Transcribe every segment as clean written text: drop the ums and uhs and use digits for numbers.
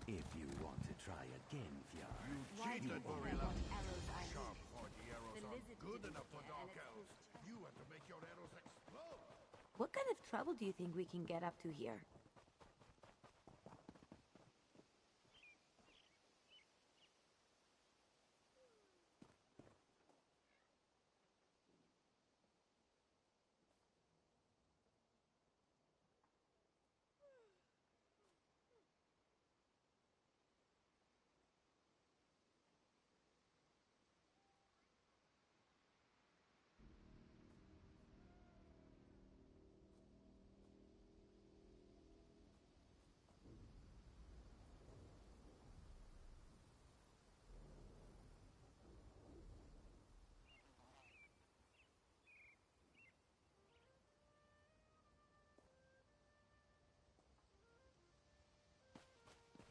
If you want to try again, Fjord. You Why do you cheated, think I gorilla. bought arrows I Sharp, need? pointy arrows The aren't lizard good didn't enough for care, dark and it's elves. proof. You have to make your arrows explode. What kind of trouble do you think we can get up to here?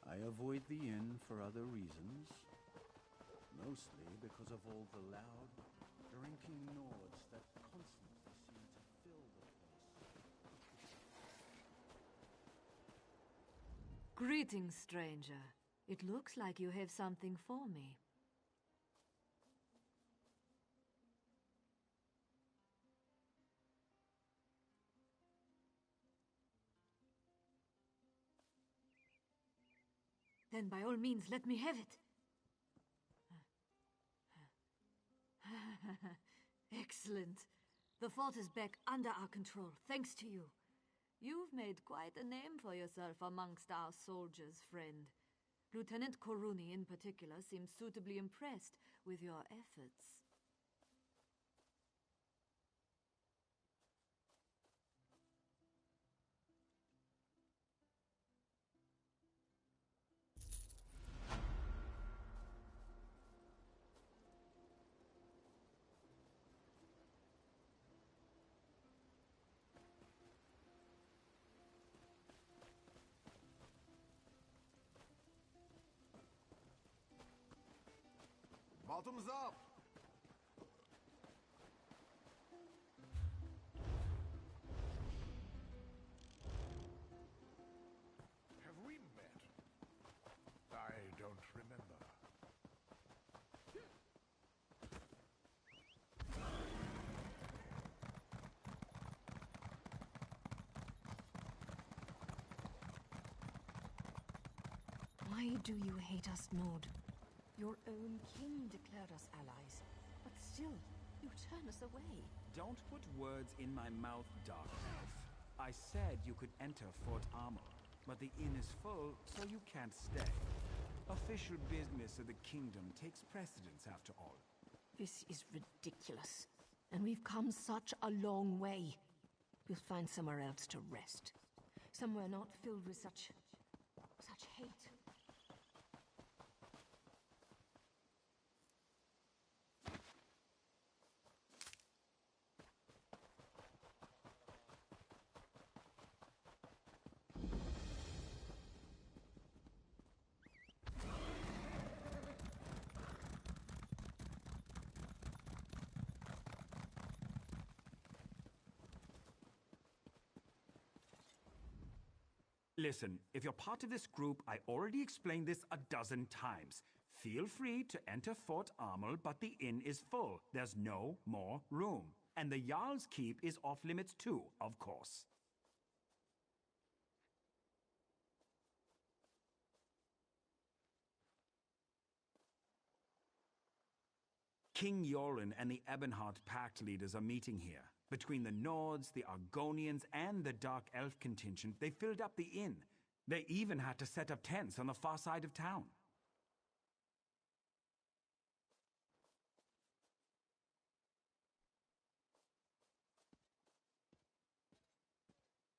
I avoid the inn for other reasons. Mostly because of all the loud, drinking Nords that constantly seem to fill the place. Greetings, stranger. It looks like you have something for me. Then by all means, let me have it. Excellent. The fort is back under our control, thanks to you. You've made quite a name for yourself amongst our soldiers, friend. Lieutenant Koruni in particular seems suitably impressed with your efforts. Bottoms up! Have we met? I don't remember. Why do you hate us, Nord? Your own king declared us allies, but still, you turn us away. Don't put words in my mouth, Dark Elf. I said you could enter Fort Armor, but the inn is full, so you can't stay. Official business of the kingdom takes precedence, after all. This is ridiculous, and we've come such a long way. We'll find somewhere else to rest. Somewhere not filled with such hate. Listen, if you're part of this group, I already explained this a dozen times. Feel free to enter Fort Armel, but the inn is full. There's no more room. And the Jarl's Keep is off limits too, of course. King Yoren and the Ebonheart Pact leaders are meeting here. Between the Nords, the Argonians, and the Dark Elf contingent, they filled up the inn. They even had to set up tents on the far side of town.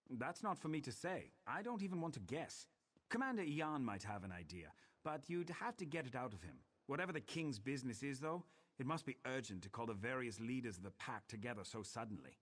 That's not for me to say. I don't even want to guess. Commander Ian might have an idea, but you'd have to get it out of him. Whatever the king's business is, though, it must be urgent to call the various leaders of the pack together so suddenly.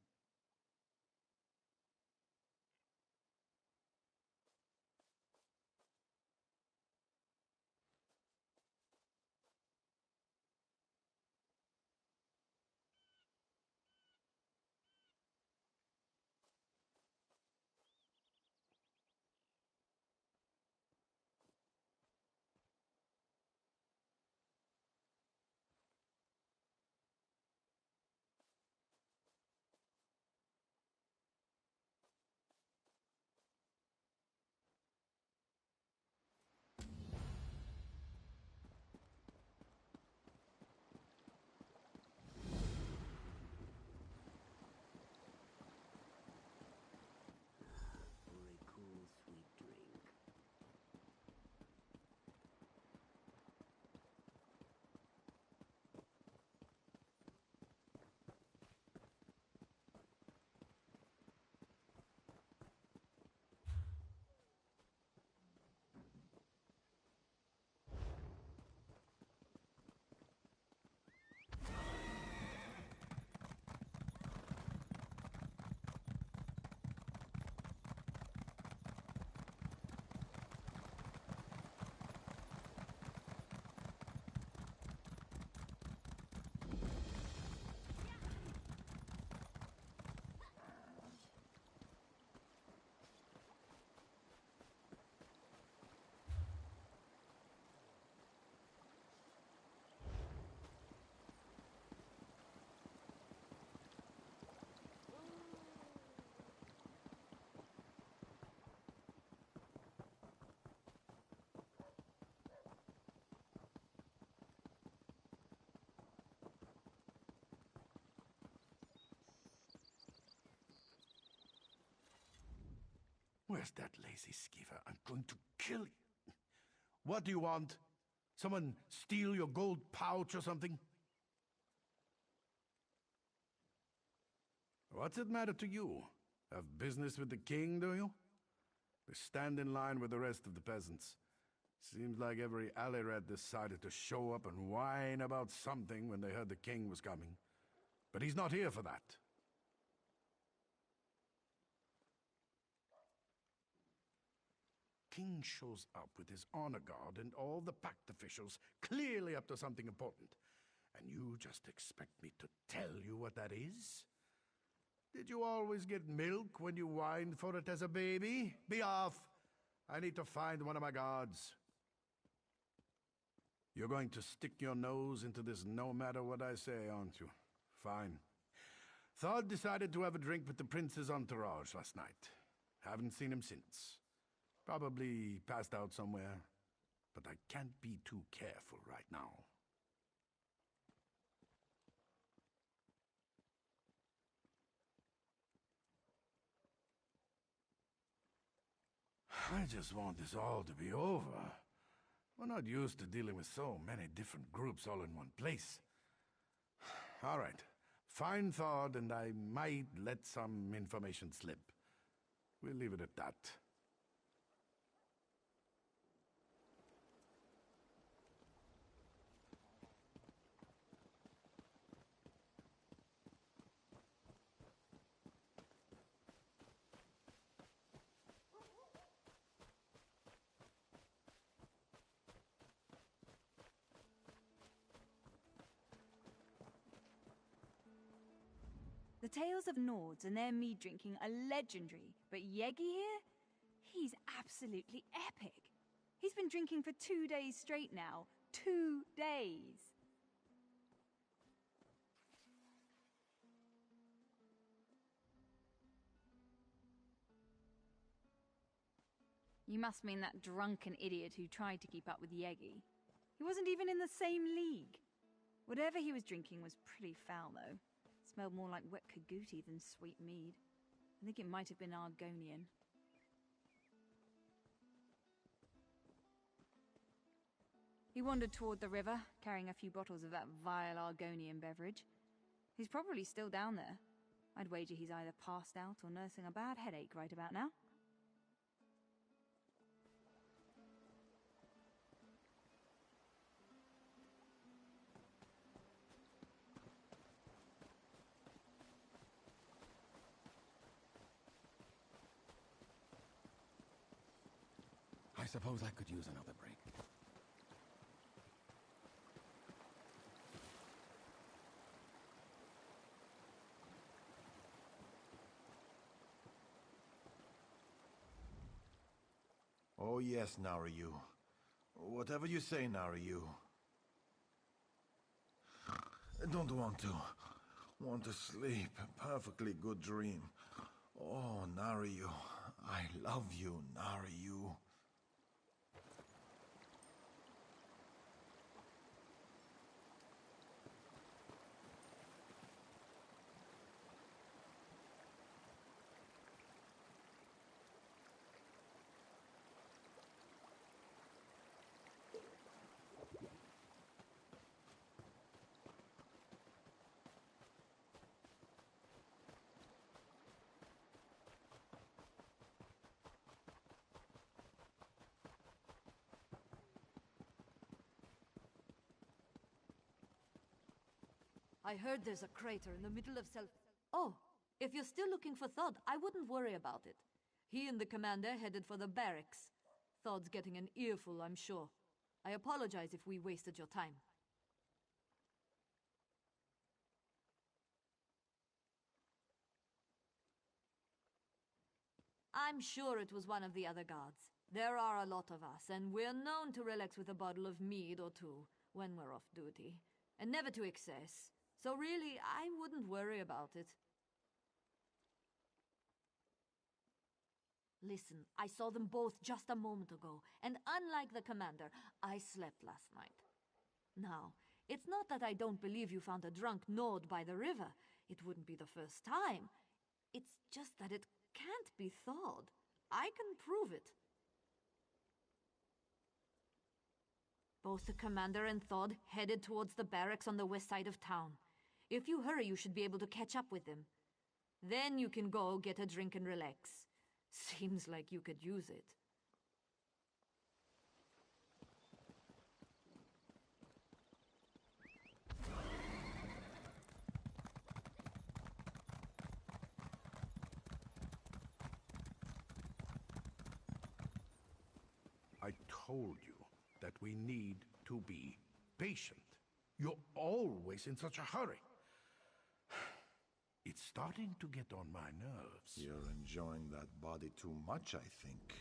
Where's that lazy skeever? I'm going to kill you. What do you want? Someone steal your gold pouch or something? What's it matter to you? Have business with the king, do you? We stand in line with the rest of the peasants. Seems like every alley rat decided to show up and whine about something when they heard the king was coming. But he's not here for that. King shows up with his honor guard and all the pact officials, clearly up to something important. And you just expect me to tell you what that is? Did you always get milk when you whined for it as a baby? Be off! I need to find one of my guards. You're going to stick your nose into this no matter what I say, aren't you? Fine. Thod decided to have a drink with the prince's entourage last night. Haven't seen him since. Probably passed out somewhere. But I can't be too careful right now. I just want this all to be over. We're not used to dealing with so many different groups all in one place. All right. Find Thod, and I might let some information slip. We'll leave it at that. The tales of Nords and their mead drinking are legendary, but Yegi here? He's absolutely epic. He's been drinking for 2 days straight now. 2 days! You must mean that drunken idiot who tried to keep up with Yegi. He wasn't even in the same league. Whatever he was drinking was pretty foul, though. Smelled more like wet Kaguti than sweet mead. I think it might have been Argonian. He wandered toward the river, carrying a few bottles of that vile Argonian beverage. He's probably still down there. I'd wager he's either passed out or nursing a bad headache right about now. I suppose I could use another break. Oh yes, Narayu. Whatever you say, Narayu. I don't want to. Want to sleep. A perfectly good dream. Oh, Narayu. I love you, Narayu. I heard there's a crater in the middle of Oh, if you're still looking for Thod, I wouldn't worry about it. He and the commander headed for the barracks. Thod's getting an earful, I'm sure. I apologize if we wasted your time. I'm sure it was one of the other guards. There are a lot of us, and we're known to relax with a bottle of mead or two when we're off duty, and never to excess. So really, I wouldn't worry about it. Listen, I saw them both just a moment ago, and unlike the commander, I slept last night. Now, it's not that I don't believe you found a drunk Nord by the river. It wouldn't be the first time. It's just that it can't be Thod. I can prove it. Both the commander and Thod headed towards the barracks on the west side of town. If you hurry, you should be able to catch up with them. Then you can go get a drink and relax. Seems like you could use it. I told you that we need to be patient. You're always in such a hurry. It's starting to get on my nerves. You're enjoying that body too much, I think.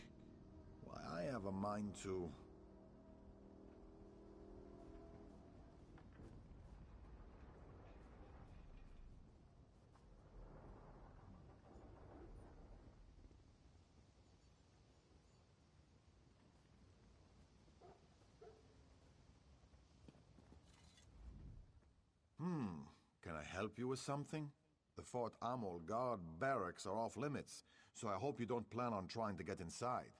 Why, I have a mind to... Can I help you with something? The Fort Amol guard barracks are off limits, so I hope you don't plan on trying to get inside.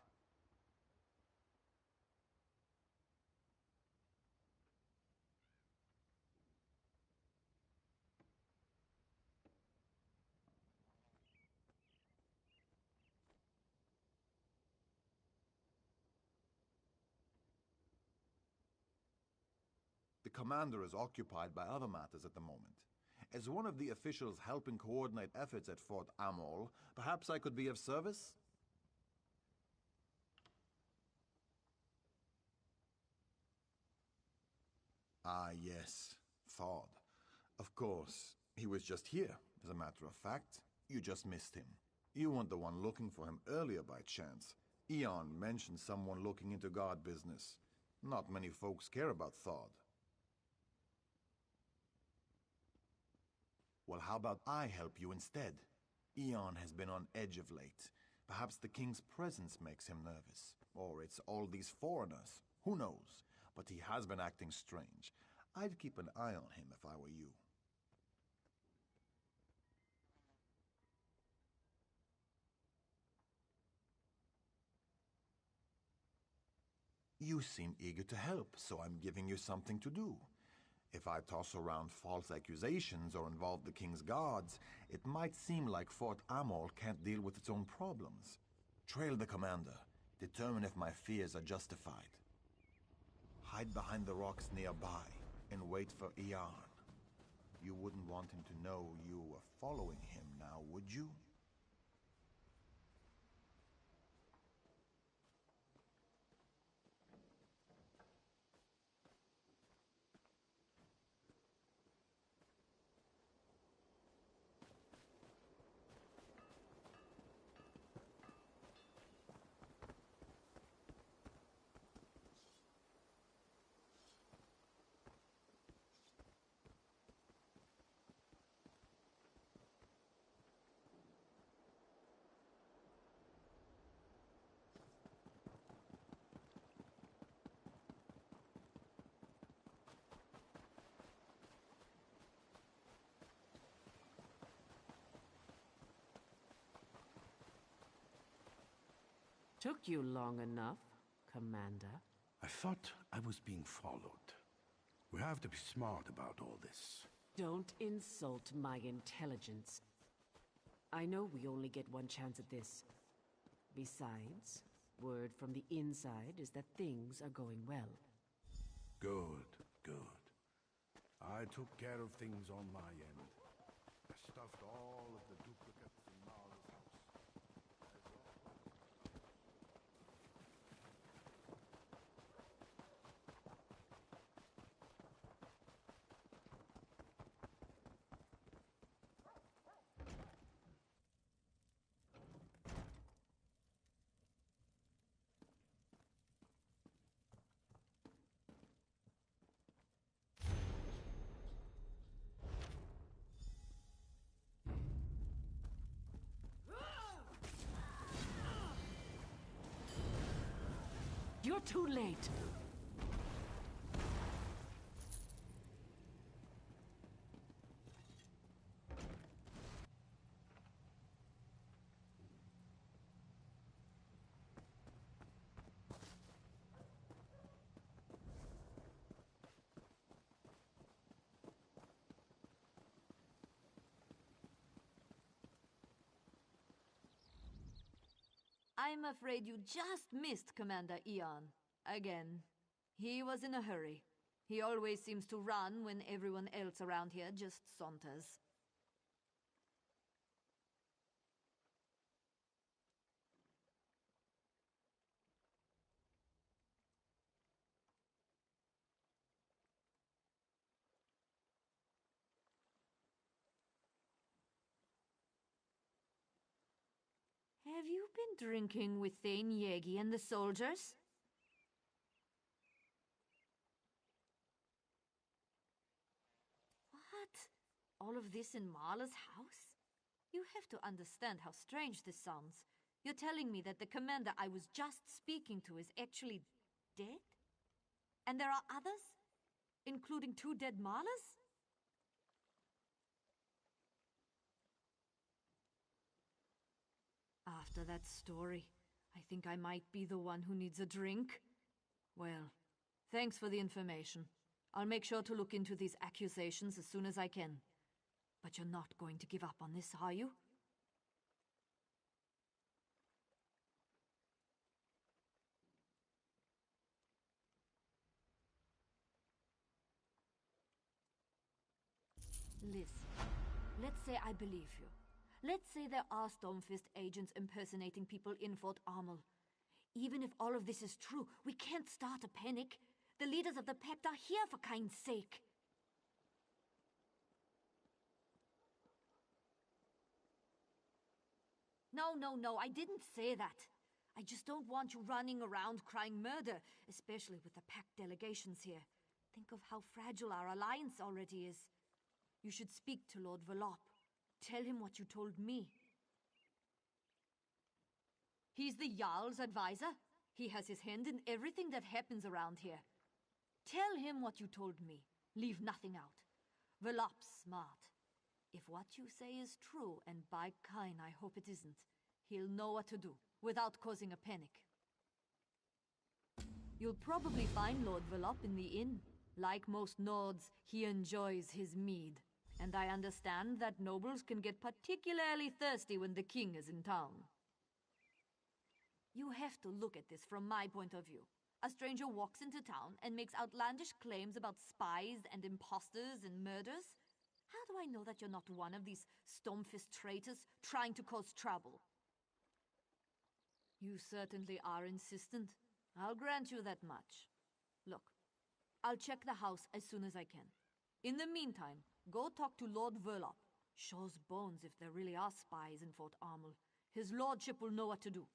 The commander is occupied by other matters at the moment. As one of the officials helping coordinate efforts at Fort Amol, perhaps I could be of service? Ah, yes, Thod. Of course, he was just here, as a matter of fact. You just missed him. You weren't the one looking for him earlier by chance. Eon mentioned someone looking into guard business. Not many folks care about Thod. Well, how about I help you instead? Eon has been on edge of late. Perhaps the king's presence makes him nervous. Or it's all these foreigners. Who knows? But he has been acting strange. I'd keep an eye on him if I were you. You seem eager to help, so I'm giving you something to do. If I toss around false accusations or involve the king's guards, it might seem like Fort Amol can't deal with its own problems. Trail the commander. Determine if my fears are justified. Hide behind the rocks nearby and wait for Eon. You wouldn't want him to know you were following him now, would you? Took you long enough, Commander. I thought I was being followed. We have to be smart about all this. Don't insult my intelligence. I know we only get one chance at this. Besides, word from the inside is that things are going well. Good, good. I took care of things on my end. I stuffed all of the duplicates in Mara's house. You're too late. I'm afraid you just missed Commander Eon. Again. He was in a hurry. He always seems to run when everyone else around here just saunters. Have you been drinking with Thane Yegi and the soldiers? What? All of this in Marla's house? You have to understand how strange this sounds. You're telling me that the commander I was just speaking to is actually dead? And there are others? Including 2 dead Marlas? After that story, I think I might be the one who needs a drink. Well, thanks for the information. I'll make sure to look into these accusations as soon as I can. But you're not going to give up on this, are you? Listen, let's say I believe you. Let's say there are Stormfist agents impersonating people in Fort Armel. Even if all of this is true, we can't start a panic. The leaders of the Pact are here, for kind's sake. No, I didn't say that. I just don't want you running around crying murder, especially with the Pact delegations here. Think of how fragile our alliance already is. You should speak to Lord Velop. Tell him what you told me. He's the Jarl's advisor. He has his hand in everything that happens around here. Tell him what you told me. Leave nothing out. Velop's smart. If what you say is true, and by Kain I hope it isn't, he'll know what to do, without causing a panic. You'll probably find Lord Velop in the inn. Like most Nords, he enjoys his mead. And I understand that nobles can get particularly thirsty when the king is in town. You have to look at this from my point of view. A stranger walks into town and makes outlandish claims about spies and imposters and murders. How do I know that you're not one of these Stormfist traitors trying to cause trouble? You certainly are insistent. I'll grant you that much. Look, I'll check the house as soon as I can. In the meantime, go talk to Lord Velop. Shaw's bones if there really are spies in Fort Armel. His lordship will know what to do.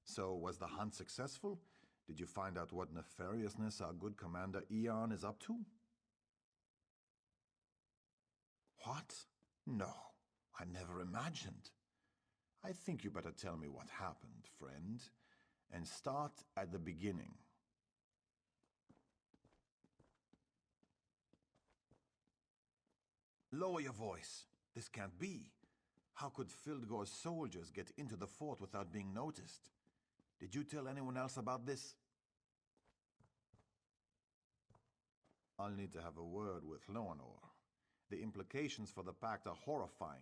So, was the hunt successful? Did you find out what nefariousness our good Commander Eon is up to? What? No, I never imagined. I think you better tell me what happened, friend, and start at the beginning. Lower your voice. This can't be. How could Fildgor's soldiers get into the fort without being noticed? Did you tell anyone else about this? I'll need to have a word with Loanor. The implications for the Pact are horrifying.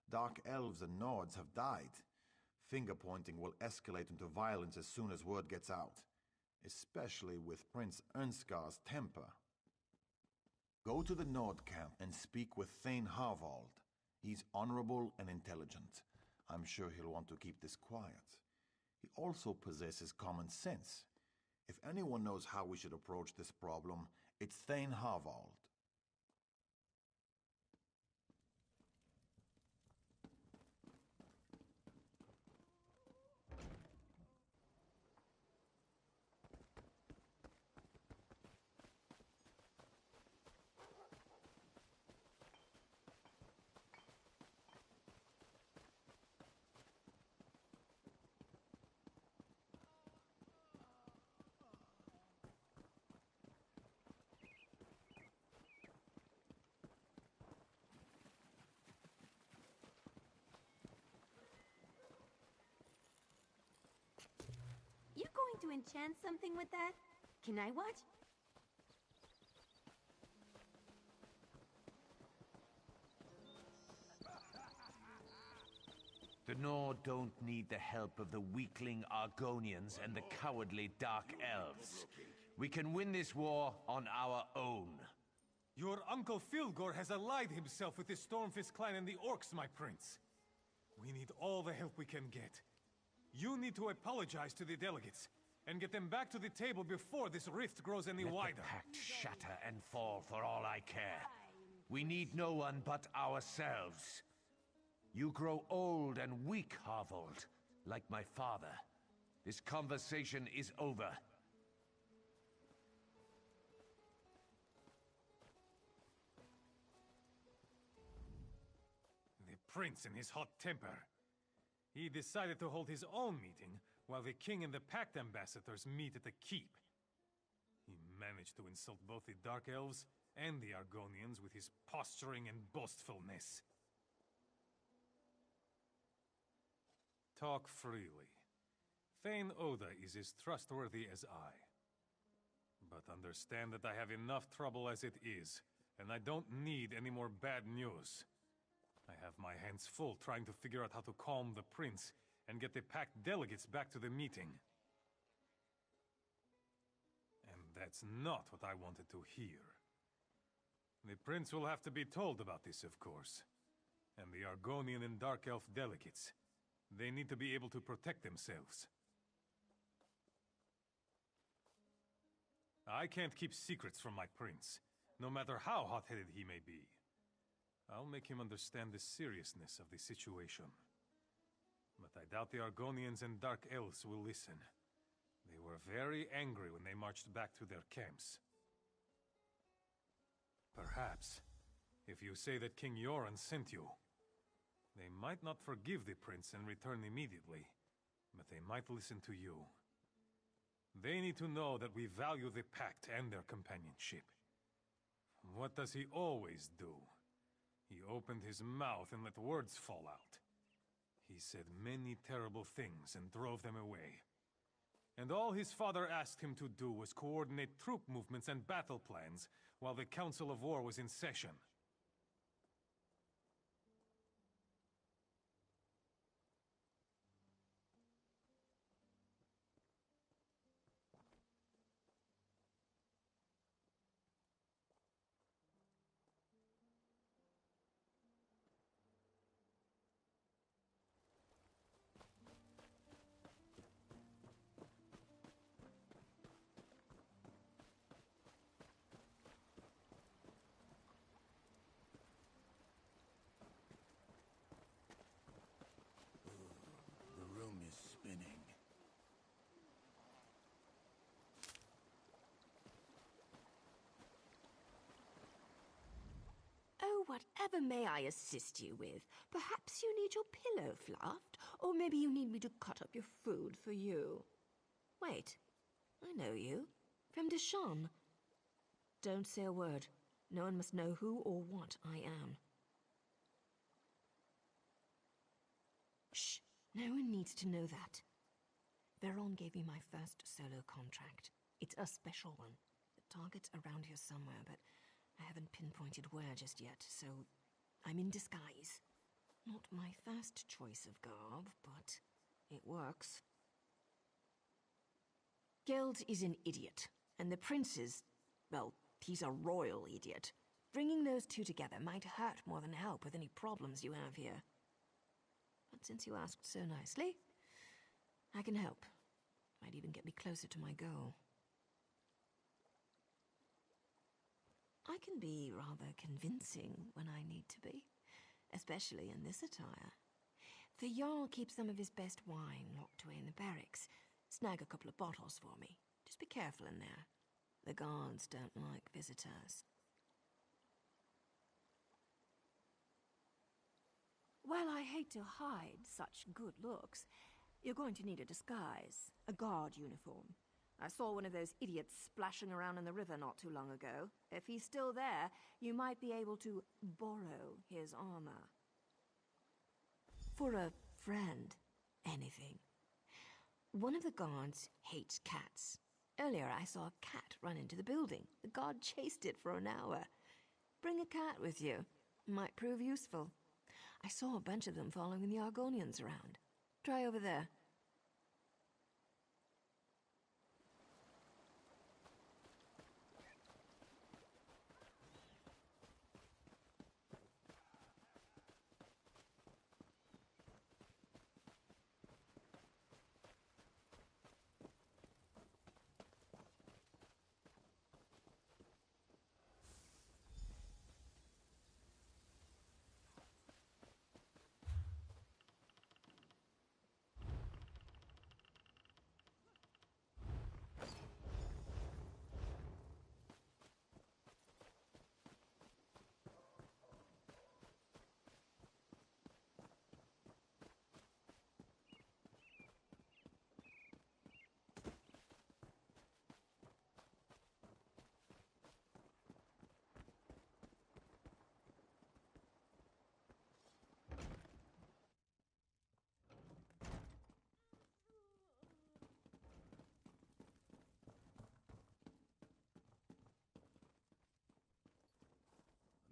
Dark elves and Nords have died. Finger-pointing will escalate into violence as soon as word gets out, especially with Prince Ernskar's temper. Go to the Nord camp and speak with Thane Harvald. He's honorable and intelligent. I'm sure he'll want to keep this quiet. He also possesses common sense. If anyone knows how we should approach this problem, it's Thane Harvald. You going to enchant something with that? Can I watch? The Nord don't need the help of the weakling Argonians and the cowardly Dark Elves. We can win this war on our own. Your Uncle Filgor has allied himself with the Stormfist clan and the Orcs, my prince. We need all the help we can get. You need to apologize to the delegates, and get them back to the table before this rift grows any wider. Let the pact shatter and fall for all I care. We need no one but ourselves. You grow old and weak, Harvold, like my father. This conversation is over. The prince in his hot temper. He decided to hold his own meeting, while the king and the pact ambassadors meet at the keep. He managed to insult both the Dark Elves and the Argonians with his posturing and boastfulness. Talk freely. Thane Oda is as trustworthy as I. But understand that I have enough trouble as it is, and I don't need any more bad news. I have my hands full trying to figure out how to calm the prince and get the pact delegates back to the meeting. And that's not what I wanted to hear. The prince will have to be told about this, of course. And the Argonian and Dark Elf delegates. They need to be able to protect themselves. I can't keep secrets from my prince, no matter how hot-headed he may be. I'll make him understand the seriousness of the situation. But I doubt the Argonians and Dark Elves will listen. They were very angry when they marched back to their camps. Perhaps, if you say that King Yoren sent you, they might not forgive the prince and return immediately, but they might listen to you. They need to know that we value the pact and their companionship. What does he always do? He opened his mouth and let words fall out. He said many terrible things and drove them away. And all his father asked him to do was coordinate troop movements and battle plans while the Council of War was in session. The room is spinning. Oh, whatever may I assist you with? Perhaps you need your pillow fluffed, or maybe you need me to cut up your food for you. Wait, I know you. From Deshawn. Don't say a word. No one must know who or what I am. Shh, no one needs to know that. Veron gave me my first solo contract. It's a special one. The target's around here somewhere, but I haven't pinpointed where just yet, so I'm in disguise. Not my first choice of garb, but it works. Geld is an idiot, and the prince is, well, he's a royal idiot. Bringing those two together might hurt more than help with any problems you have here. But since you asked so nicely, I can help. Might even get me closer to my goal. I can be rather convincing when I need to be, especially in this attire. The Jarl keeps some of his best wine locked away in the barracks. Snag a couple of bottles for me. Just be careful in there. The guards don't like visitors. While I hate to hide such good looks, you're going to need a disguise, a guard uniform. I saw one of those idiots splashing around in the river not too long ago. If he's still there, you might be able to borrow his armor. For a friend, anything. One of the guards hates cats. Earlier I saw a cat run into the building. The guard chased it for an hour. Bring a cat with you. Might prove useful. I saw a bunch of them following the Argonians around. Try over there.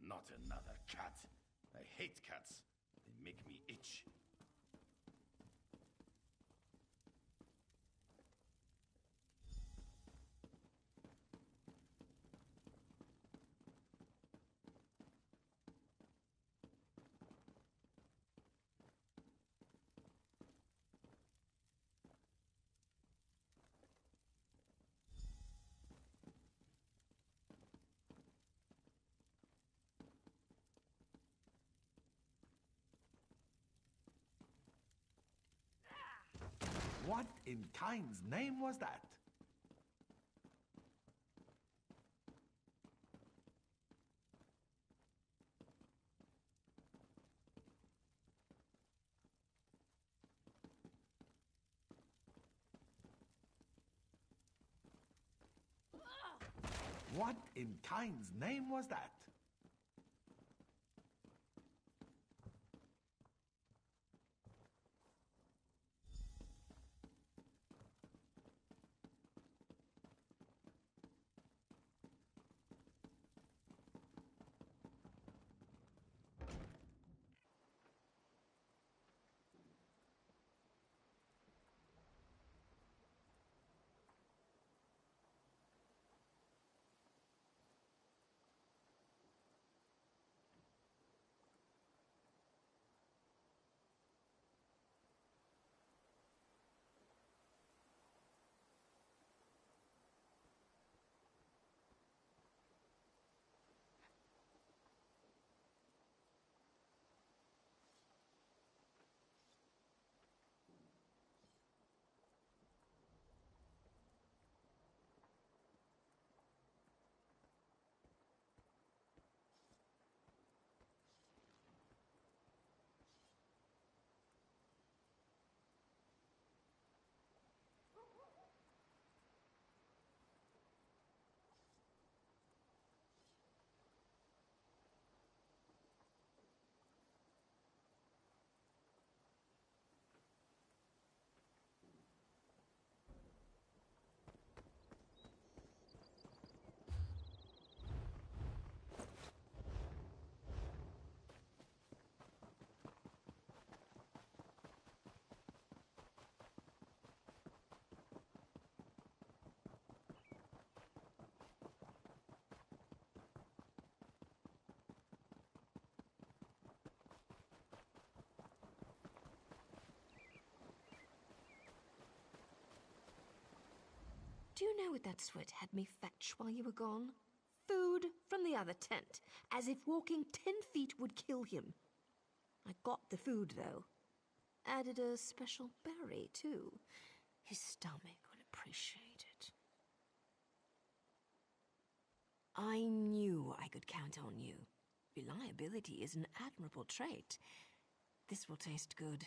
Not another cat. I hate cats. They make me itch. What in Kain's name was that? What in Kain's name was that? you know what that sweat had me fetch while you were gone? Food from the other tent, as if walking 10 feet would kill him. I got the food, though. Added a special berry, too. His stomach will appreciate it. I knew I could count on you. Reliability is an admirable trait. This will taste good.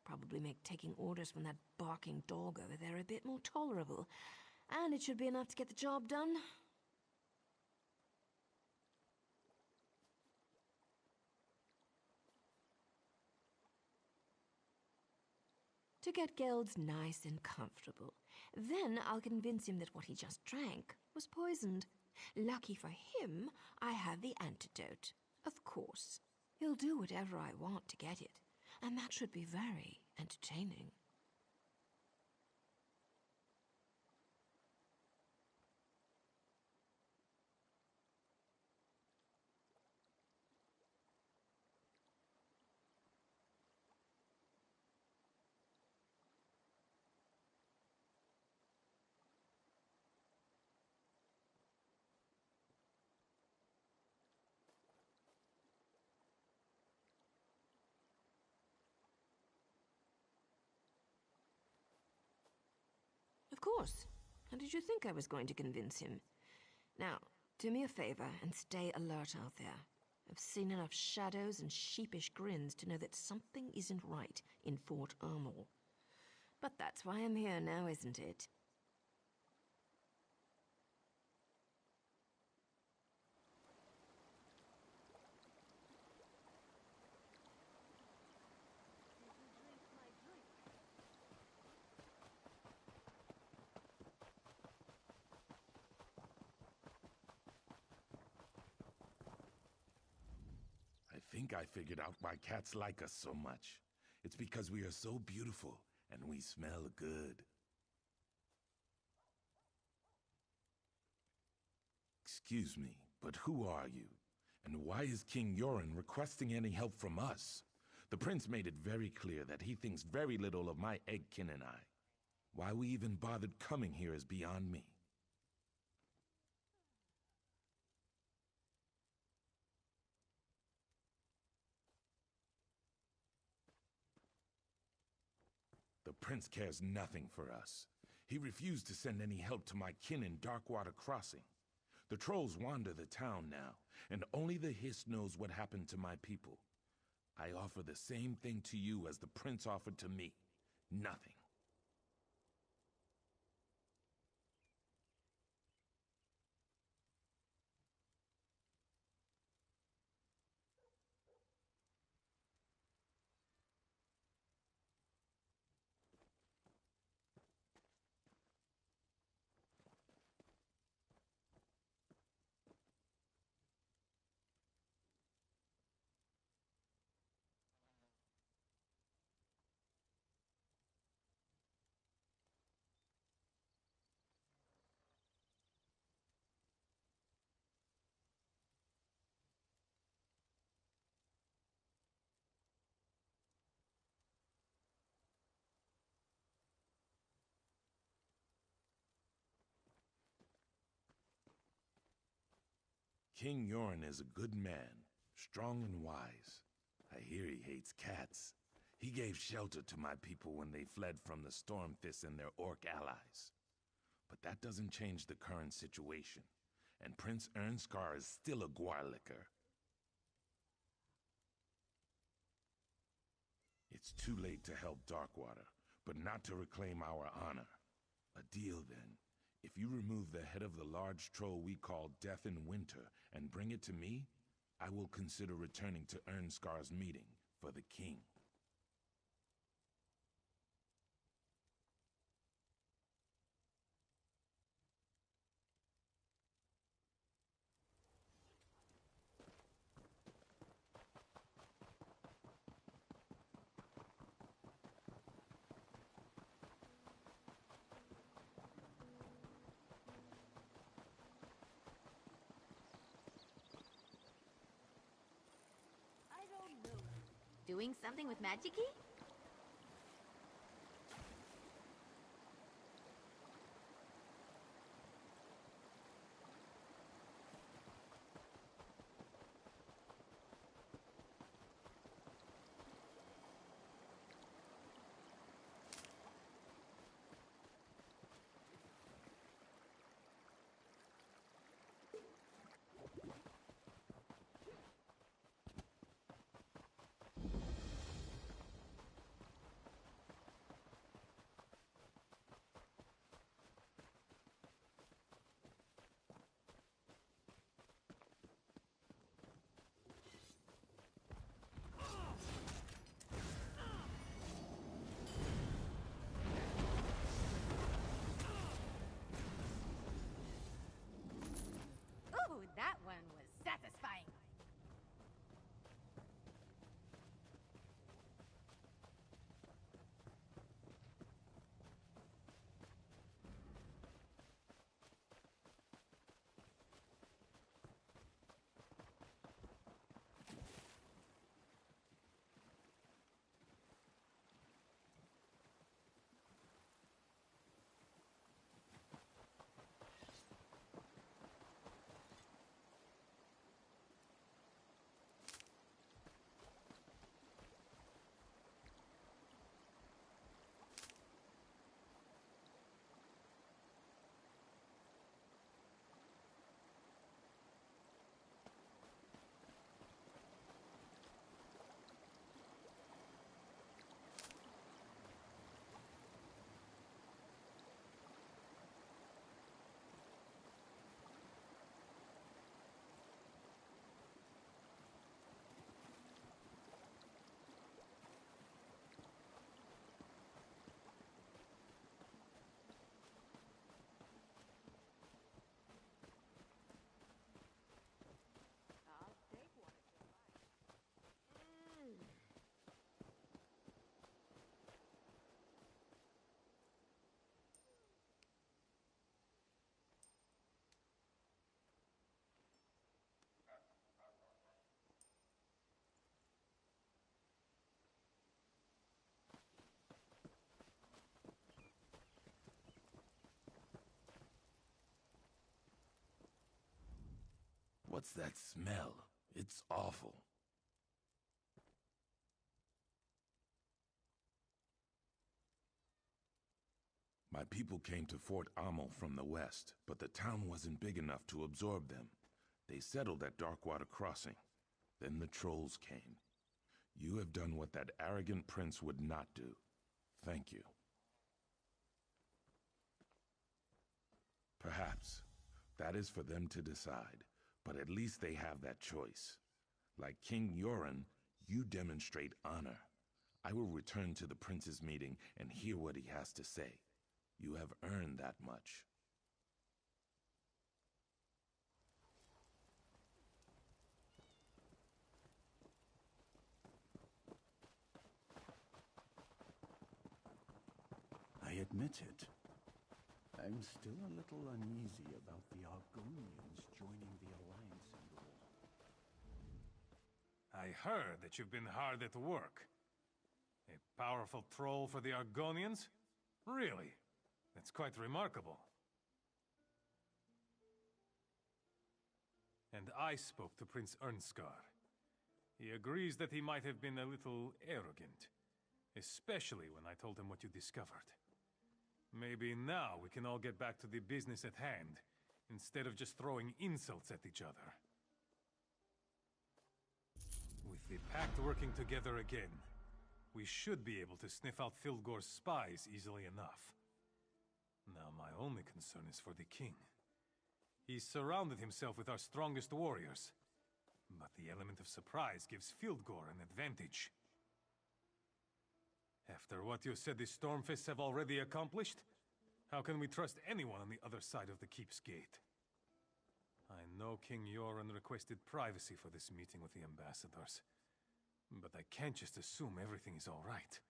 Probably make taking orders from that barking dog over there a bit more tolerable. And it should be enough to get the job done. To get Gelds nice and comfortable. Then I'll convince him that what he just drank was poisoned. Lucky for him, I have the antidote. Of course. He'll do whatever I want to get it. And that should be very entertaining. Of course. How did you think I was going to convince him? Now, do me a favor and stay alert out there. I've seen enough shadows and sheepish grins to know that something isn't right in Fort Armor. But that's why I'm here now, isn't it? I think I figured out why cats like us so much. It's because we are so beautiful and we smell good. Excuse me, but who are you? And why is King Yoren requesting any help from us? The prince made it very clear that he thinks very little of my eggkin and I. Why we even bothered coming here is beyond me. The prince cares nothing for us. He refused to send any help to my kin in Darkwater Crossing. The trolls wander the town now, and only the Hiss knows what happened to my people. I offer the same thing to you as the prince offered to me. Nothing. King Yoren is a good man, strong and wise. I hear he hates cats. He gave shelter to my people when they fled from the Stormfists and their orc allies. But that doesn't change the current situation, and Prince Ernskar is still a Gwarlicker. It's too late to help Darkwater, but not to reclaim our honor. A deal, then. If you remove the head of the large troll we call Death in Winter and bring it to me, I will consider returning to Ernskar's meeting for the king. Doing something with magic-y? What's that smell? It's awful. My people came to Fort Ammel from the west, but the town wasn't big enough to absorb them. They settled at Darkwater Crossing. Then the trolls came. You have done what that arrogant prince would not do. Thank you. Perhaps. That is for them to decide, but at least they have that choice. Like King Yoren, you demonstrate honor. I will return to the prince's meeting and hear what he has to say. You have earned that much. I admit it. I'm still a little uneasy about the Argonians joining the Alliance in the war. I heard that you've been hard at work. A powerful troll for the Argonians? Really? That's quite remarkable. And I spoke to Prince Ernskar. He agrees that he might have been a little arrogant, especially when I told him what you discovered. Maybe now we can all get back to the business at hand, instead of just throwing insults at each other. With the Pact working together again, we should be able to sniff out Fildgor's spies easily enough. Now my only concern is for the king. He's surrounded himself with our strongest warriors, but the element of surprise gives Fildgor an advantage. After what you said the Stormfists have already accomplished, how can we trust anyone on the other side of the keep's gate? I know King Yoren requested privacy for this meeting with the ambassadors, but I can't just assume everything is all right.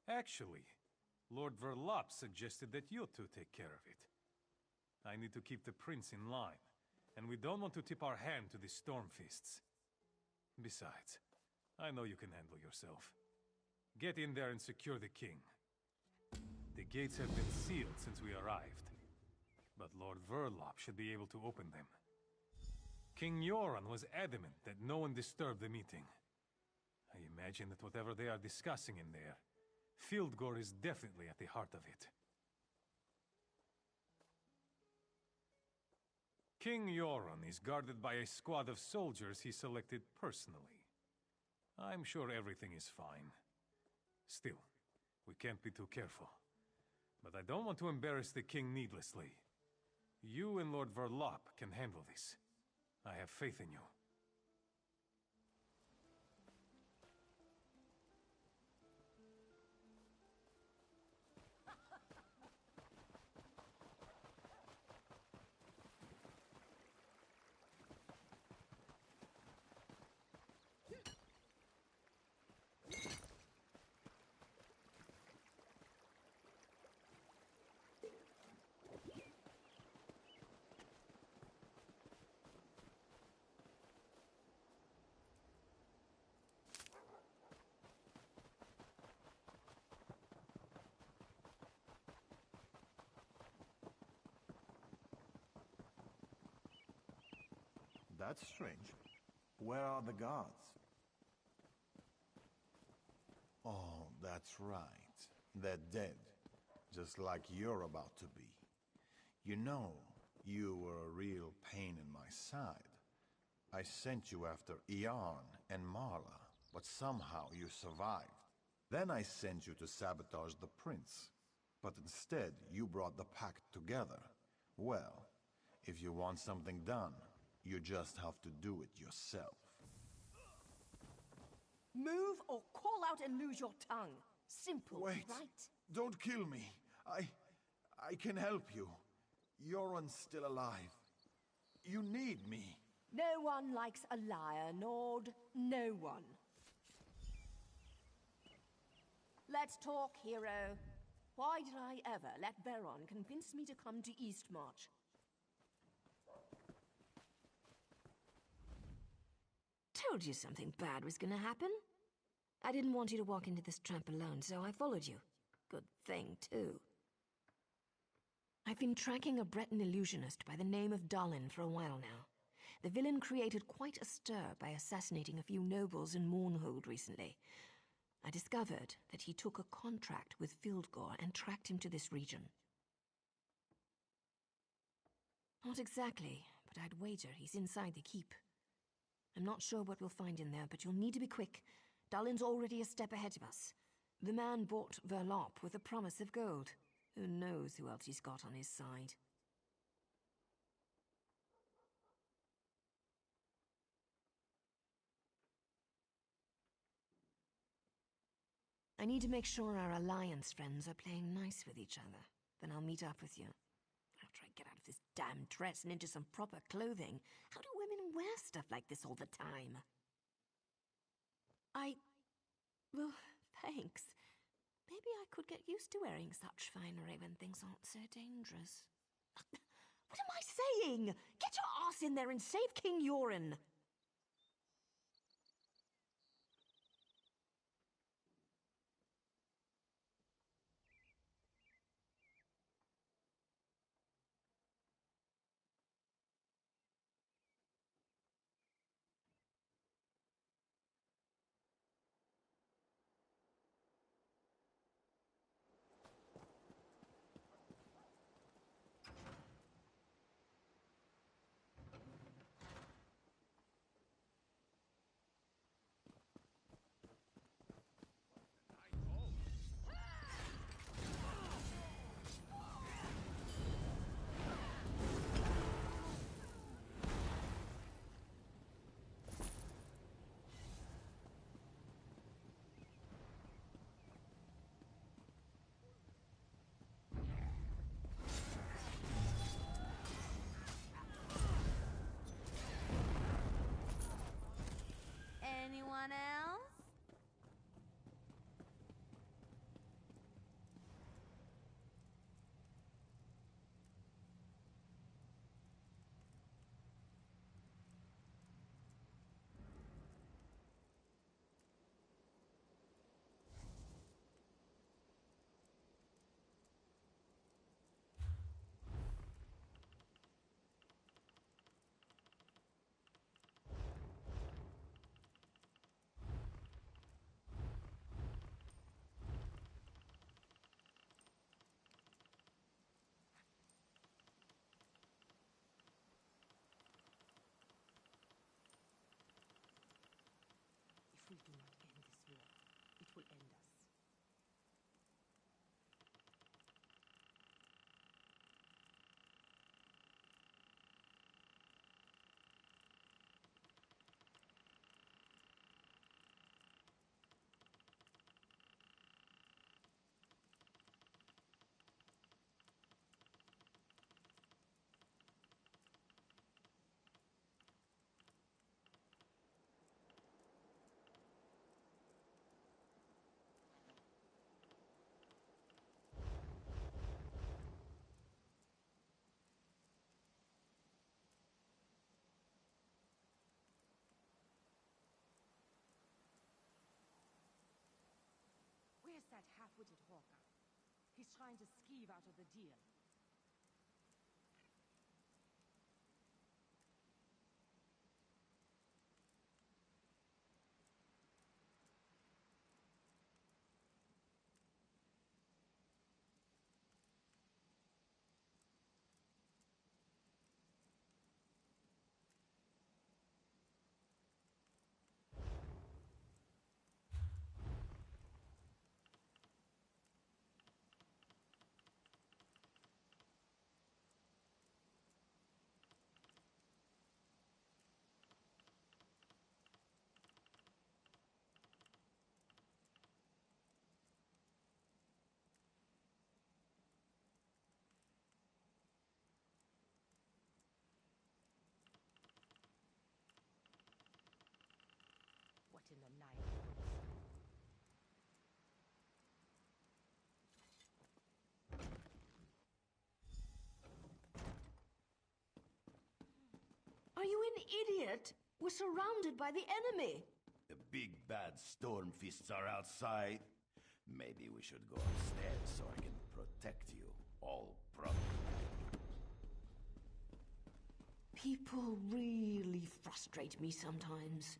Actually, Lord Verlop suggested that you two take care of it. I need to keep the prince in line, and we don't want to tip our hand to the Stormfists. Besides, I know you can handle yourself. Get in there and secure the king. The gates have been sealed since we arrived, but Lord Verlop should be able to open them. King Yoren was adamant that no one disturb the meeting. I imagine that whatever they are discussing in there, Fildgor is definitely at the heart of it. King Yoren is guarded by a squad of soldiers he selected personally. I'm sure everything is fine. Still, we can't be too careful. But I don't want to embarrass the king needlessly. You and Lord Verlop can handle this. I have faith in you. That's strange. Where are the guards? Oh, that's right. They're dead. Just like you're about to be. You know, you were a real pain in my side. I sent you after Iarn and Marla, but somehow you survived. Then I sent you to sabotage the prince. But instead, you brought the pact together. Well, if you want something done, you just have to do it yourself. Move or call out and lose your tongue. Simple, Wait. right? Don't kill me. I can help you. Yoren's still alive. You need me. No one likes a liar, Nord. No one. Let's talk, hero. Why did I ever let Veron convince me to come to Eastmarch? Told you something bad was gonna happen. I didn't want you to walk into this trap alone, so I followed you. Good thing, too. I've been tracking a Breton illusionist by the name of Dalin for a while now. The villain created quite a stir by assassinating a few nobles in Mournhold recently. I discovered that he took a contract with Fildgor and tracked him to this region. Not exactly, but I'd wager he's inside the keep. I'm not sure what we'll find in there, but you'll need to be quick. Dalin's already a step ahead of us. The man bought Verlop with a promise of gold. Who knows who else he's got on his side? I need to make sure our Alliance friends are playing nice with each other. Then I'll meet up with you. After I get out of this damn dress and into some proper clothing. How do women wear stuff like this all the time? Well, thanks. Maybe I could get used to wearing such finery when things aren't so dangerous. What am I saying? Get your ass in there and save King Yoren! Anyone else? If we do not end this war, it will end us. Where's that half-witted hawker? He's trying to skeeve out of the deal. What in the nine woods? Are you an idiot? We're surrounded by the enemy. The big bad storm fists are outside. Maybe we should go upstairs so I can protect you, all brother. People really frustrate me sometimes.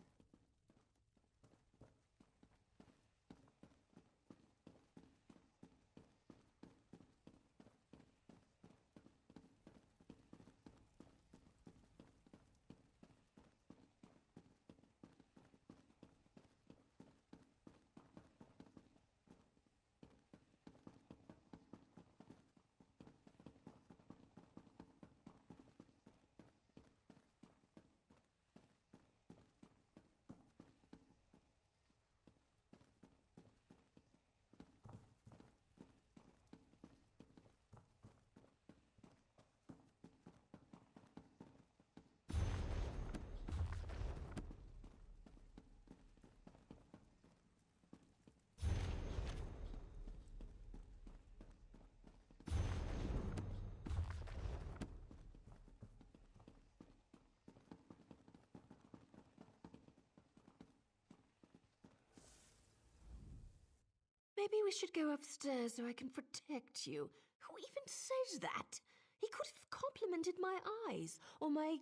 Maybe we should go upstairs so I can protect you. Who even says that? He could have complimented my eyes, or my...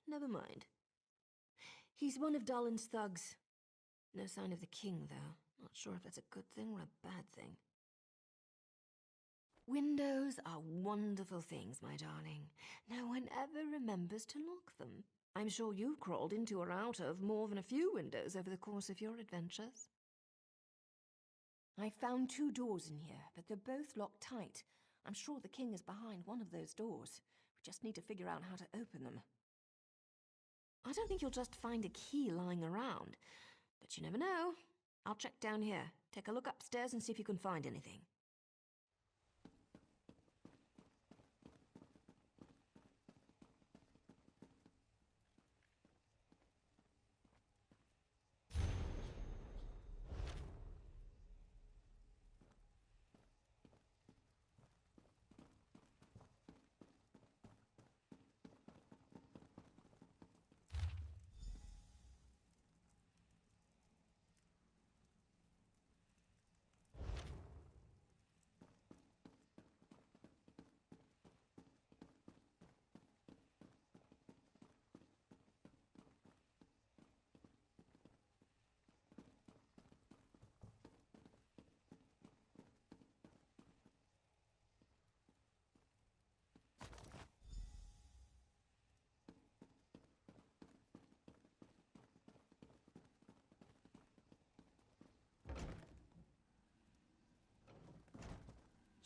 Never mind. He's one of Dalin's thugs. No sign of the king, though. Not sure if that's a good thing or a bad thing. Windows are wonderful things, my darling. No one ever remembers to lock them. I'm sure you've crawled into or out of more than a few windows over the course of your adventures. I found 2 doors in here, but they're both locked tight. I'm sure the king is behind one of those doors. We just need to figure out how to open them. I don't think you'll just find a key lying around, but you never know. I'll check down here. Take a look upstairs and see if you can find anything.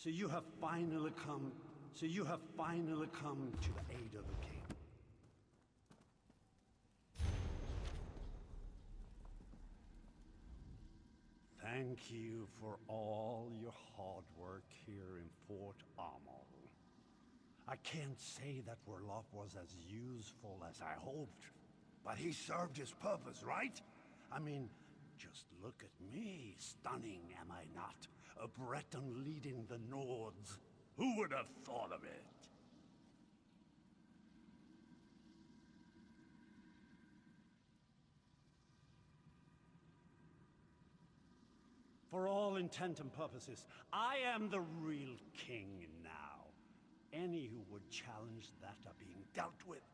So you have finally come to the aid of the king. Thank you for all your hard work here in Fort Amal. I can't say that Verlof was as useful as I hoped, but he served his purpose, right? I mean, just look at me. Stunning, am I not? A Breton leading the Nords. Who would have thought of it? For all intent and purposes, I am the real king now. Any who would challenge that are being dealt with.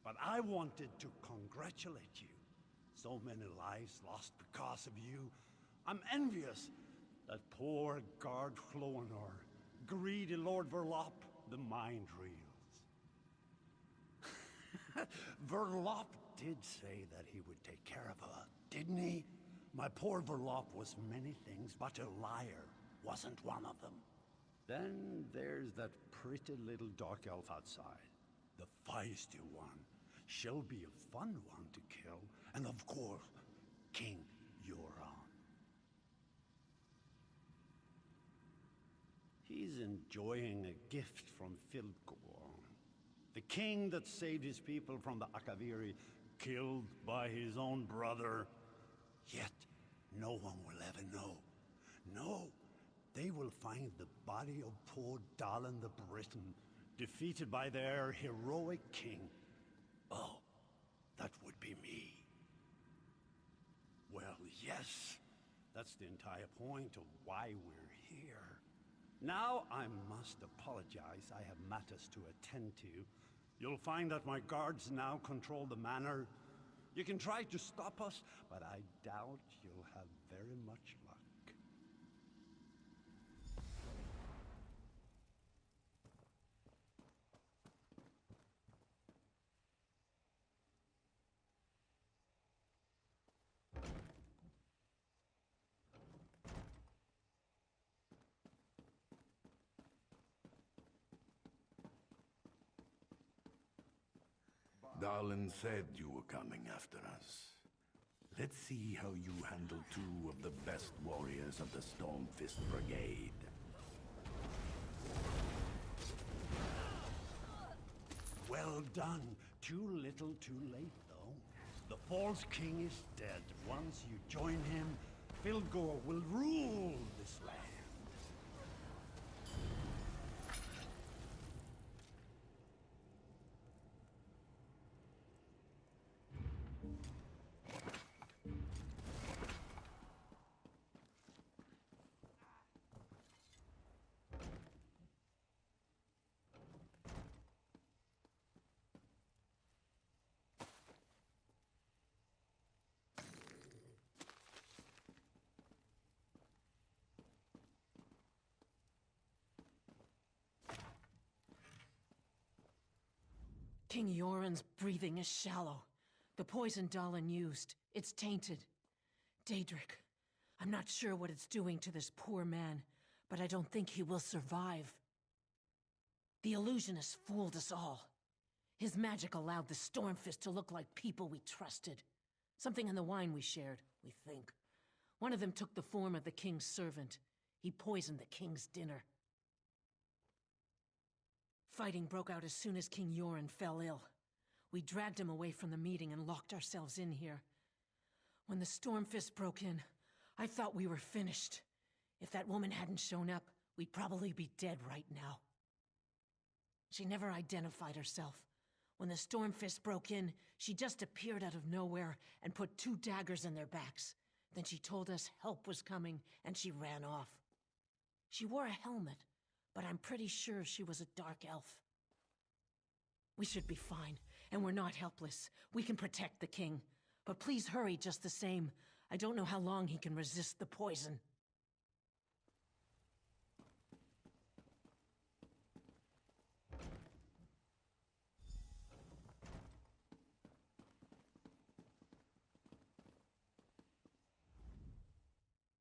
But I wanted to congratulate you. So many lives lost because of you. I'm envious. That poor guard Floanor, greedy Lord Verlof, the mind reels. Verlof did say that he would take care of her, didn't he? My poor Verlof was many things, but a liar wasn't one of them. Then there's that pretty little dark elf outside, the feisty one. She'll be a fun one to kill, and of course, King Euron. He's enjoying a gift from Filgor, the king that saved his people from the Akaviri, killed by his own brother. Yet, no one will ever know. No, they will find the body of poor Dalin the Briton, defeated by their heroic king. Oh, that would be me. Well, yes, that's the entire point of why we're here. Now I must apologize. I have matters to attend to. You'll find that my guards now control the manor. You can try to stop us, but I doubt you'll have very much luck. Darlin said you were coming after us. Let's see how you handle two of the best warriors of the Stormfist Brigade. Well done. Too little, too late, though. The False King is dead. Once you join him, Filgor will rule this land. King Yoren's breathing is shallow. The poison Dalin used, it's tainted. Daedric, I'm not sure what it's doing to this poor man, but I don't think he will survive. The illusionist fooled us all. His magic allowed the Stormfist to look like people we trusted. Something in the wine we shared, we think. One of them took the form of the king's servant. He poisoned the king's dinner. Fighting broke out as soon as King Yoren fell ill. We dragged him away from the meeting and locked ourselves in here. When the Stormfist broke in, I thought we were finished. If that woman hadn't shown up, we'd probably be dead right now. She never identified herself. When the Stormfist broke in, she just appeared out of nowhere and put 2 daggers in their backs. Then she told us help was coming, and she ran off. She wore a helmet, but I'm pretty sure she was a dark elf. We should be fine, and we're not helpless. We can protect the king. But please hurry just the same. I don't know how long he can resist the poison.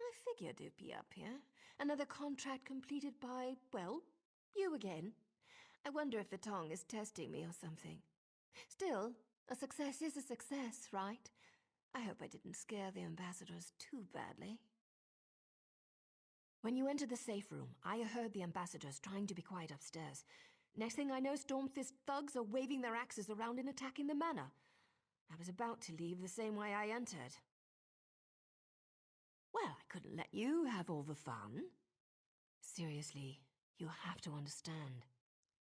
I figured you'd be up here. Another contract completed by, well, you again. I wonder if the tongue is testing me or something. Still, a success is a success, right? I hope I didn't scare the ambassadors too badly. When you entered the safe room, I heard the ambassadors trying to be quiet upstairs. Next thing I know, Stormfist thugs are waving their axes around and attacking the manor. I was about to leave the same way I entered. Well, I couldn't let you have all the fun. Seriously, you have to understand.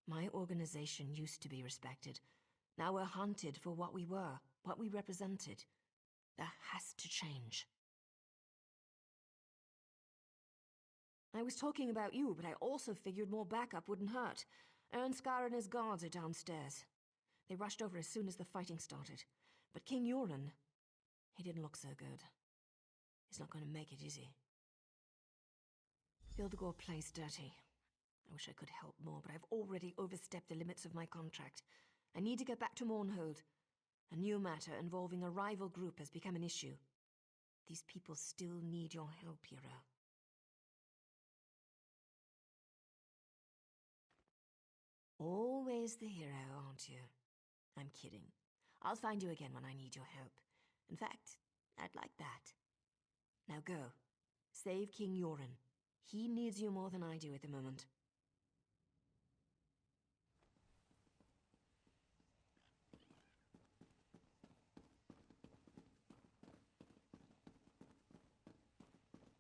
My organization used to be respected. Now we're hunted for what we were, what we represented. That has to change. I was talking about you, but I also figured more backup wouldn't hurt. Ernskar and his guards are downstairs. They rushed over as soon as the fighting started. But King Yoren, he didn't look so good. He's not going to make it, is he? Hildegor plays dirty. I wish I could help more, but I've already overstepped the limits of my contract. I need to get back to Mournhold. A new matter involving a rival group has become an issue. These people still need your help, hero. Always the hero, aren't you? I'm kidding. I'll find you again when I need your help. In fact, I'd like that. Now go. Save King Yoren. He needs you more than I do at the moment.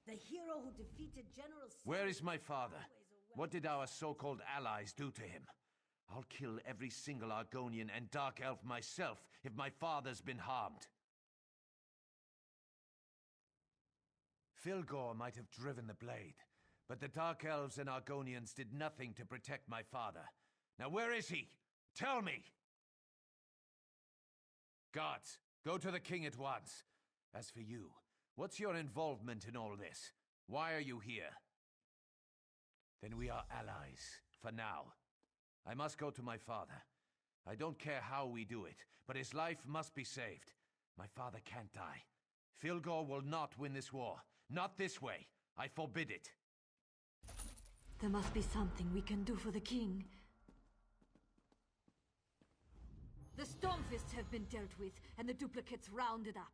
The hero who defeated General... Where is my father? What did our so-called allies do to him? I'll kill every single Argonian and Dark Elf myself if my father's been harmed. Filgor might have driven the blade, but the Dark Elves and Argonians did nothing to protect my father. Now where is he? Tell me! Guards, go to the king at once. As for you, what's your involvement in all this? Why are you here? Then we are allies, for now. I must go to my father. I don't care how we do it, but his life must be saved. My father can't die. Filgor will not win this war. Not this way. I forbid it. There must be something we can do for the king. The Stormfists have been dealt with, and the duplicates rounded up.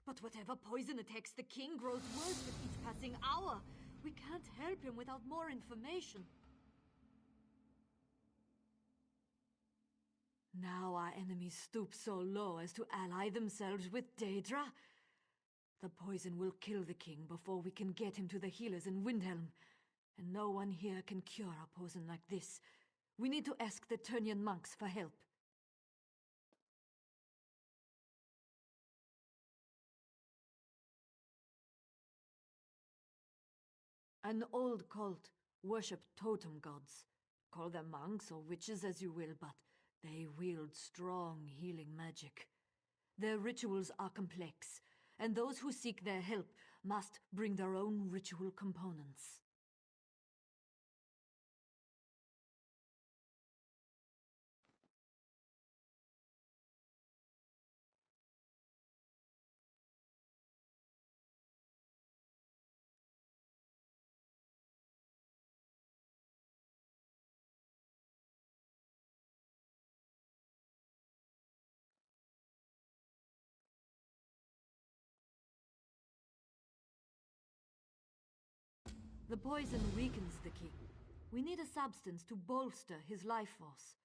But whatever poison attacks the king grows worse with each passing hour. We can't help him without more information. Now our enemies stoop so low as to ally themselves with Daedra. The poison will kill the king before we can get him to the healers in Windhelm. And no one here can cure a poison like this. We need to ask the Turnian monks for help. An old cult worshipped totem gods. Call them monks or witches as you will, but they wield strong healing magic. Their rituals are complex, and those who seek their help must bring their own ritual components. The poison weakens the king. We need a substance to bolster his life force.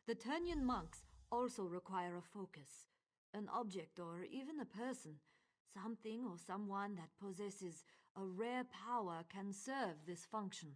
The Turnian monks also require a focus. An object or even a person. Something or someone that possesses a rare power can serve this function.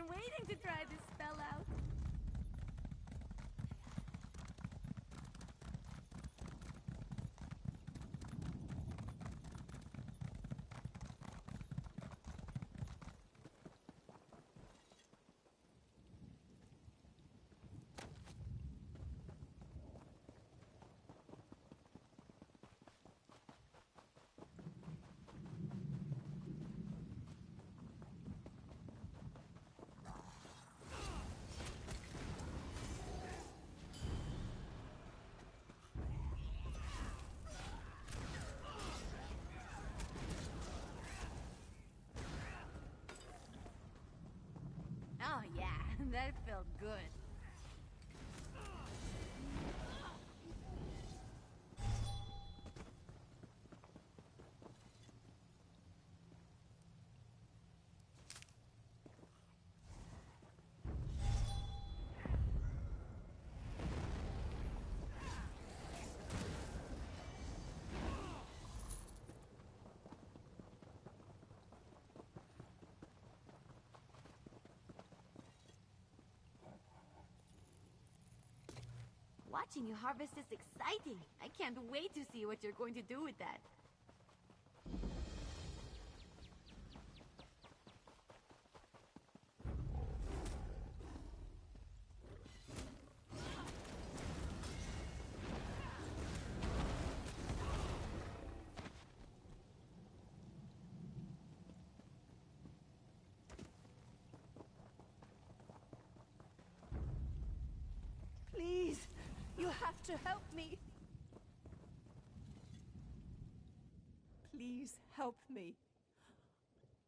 been waiting to try this spell out. Oh yeah, that felt good. Watching you harvest is exciting. I can't wait to see what you're going to do with that. Please, you have to help me. Please help me.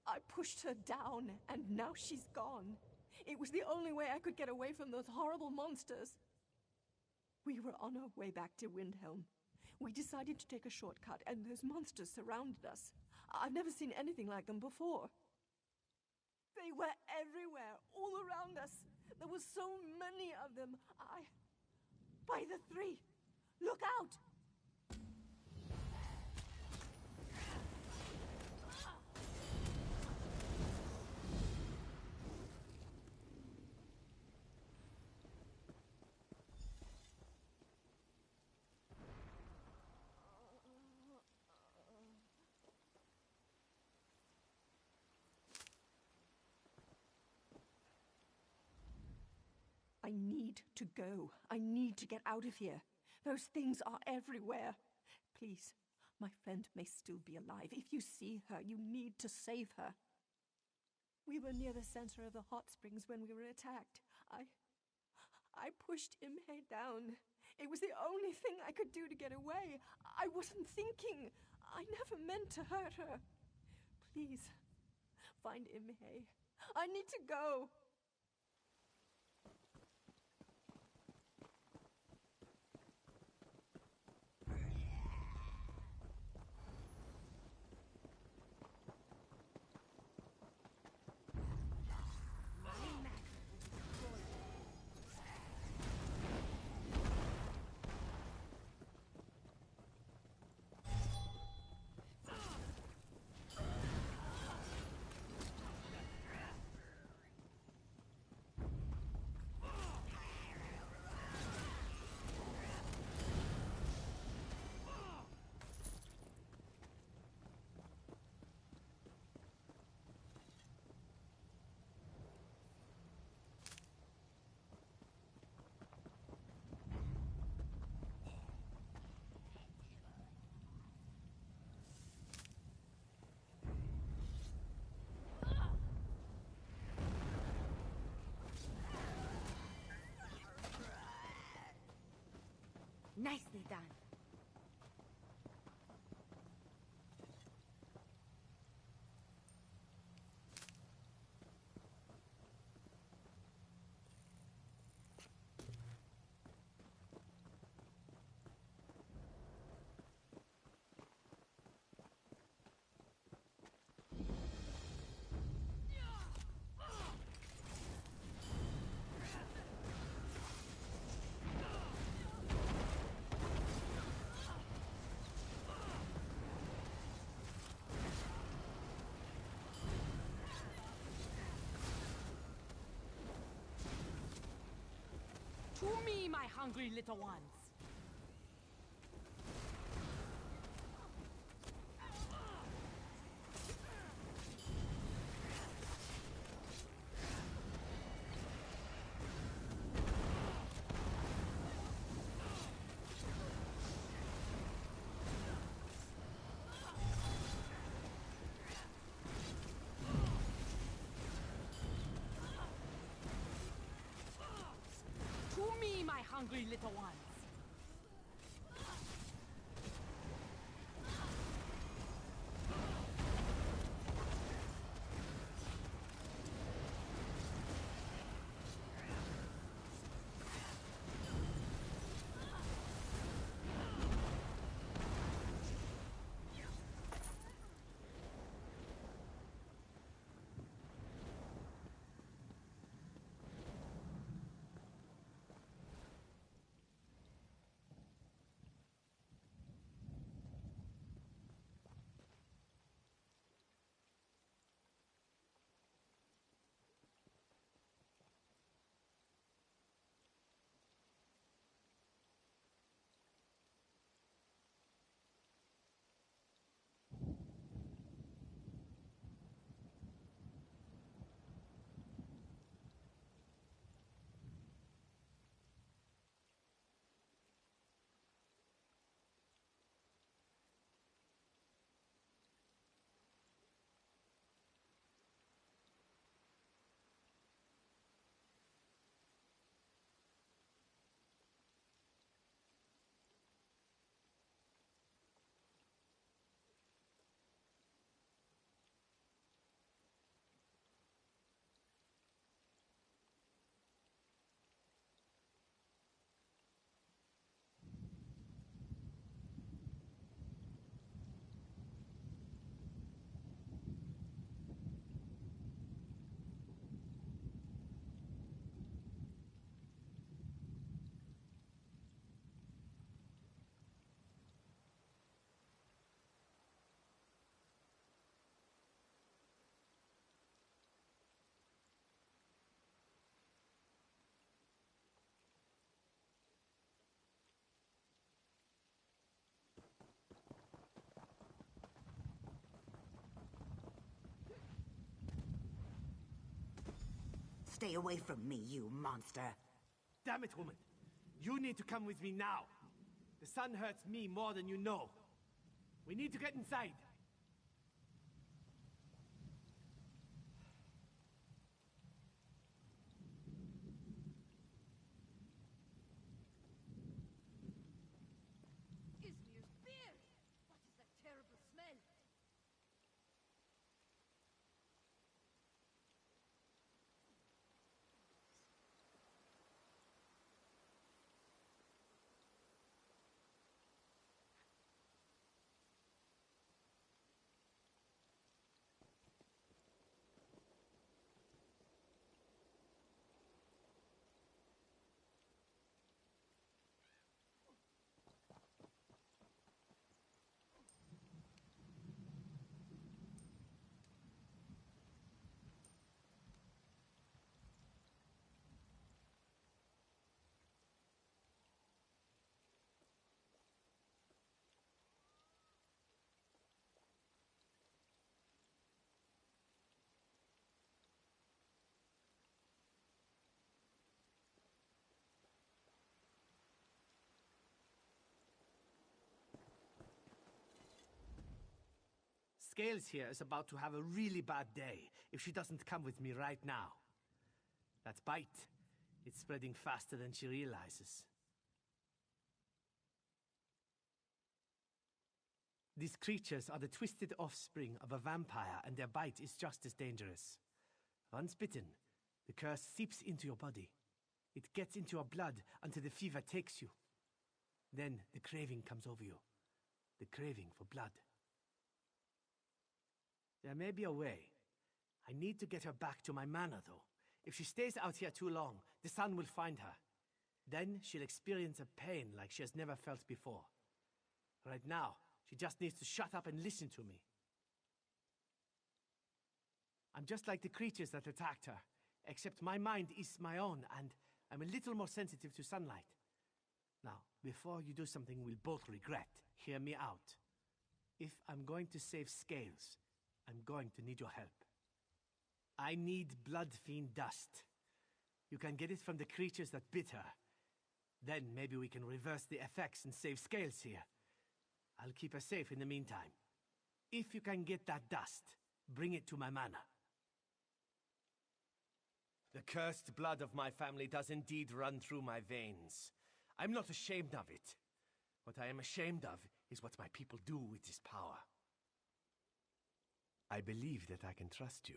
I pushed her down, and now she's gone. It was the only way I could get away from those horrible monsters. We were on our way back to Windhelm. We decided to take a shortcut, and those monsters surrounded us. I've never seen anything like them before. They were everywhere, all around us. There were so many of them. By the three! Look out! I need to go. I need to get out of here. Those things are everywhere. Please, my friend may still be alive. If you see her, you need to save her. We were near the center of the hot springs when we were attacked. I pushed Imhe down. It was the only thing I could do to get away. I wasn't thinking. I never meant to hurt her. Please, find Imhe. I need to go. Nicely done. me, my hungry little ones! To me, my hungry little ones! Stay away from me, you monster. Damn it, woman. You need to come with me now. The sun hurts me more than you know. We need to get inside. Izmir's beard! What is that terrible smell? Scales here is about to have a really bad day if she doesn't come with me right now. That bite, it's spreading faster than she realizes. These creatures are the twisted offspring of a vampire, and their bite is just as dangerous. Once bitten, the curse seeps into your body. It gets into your blood until the fever takes you. Then the craving comes over you. The craving for blood. There may be a way. I need to get her back to my manor, though. If she stays out here too long, the sun will find her. Then she'll experience a pain like she has never felt before. Right now, she just needs to shut up and listen to me. I'm just like the creatures that attacked her, except my mind is my own, and I'm a little more sensitive to sunlight. Now, before you do something we'll both regret, hear me out. If I'm going to save Scales, I'm going to need your help. I need blood fiend dust. You can get it from the creatures that bit her. Then maybe we can reverse the effects and save Scales here. I'll keep her safe in the meantime. If you can get that dust, bring it to my manor. The cursed blood of my family does indeed run through my veins. I'm not ashamed of it. What I am ashamed of is what my people do with this power. I believe that I can trust you.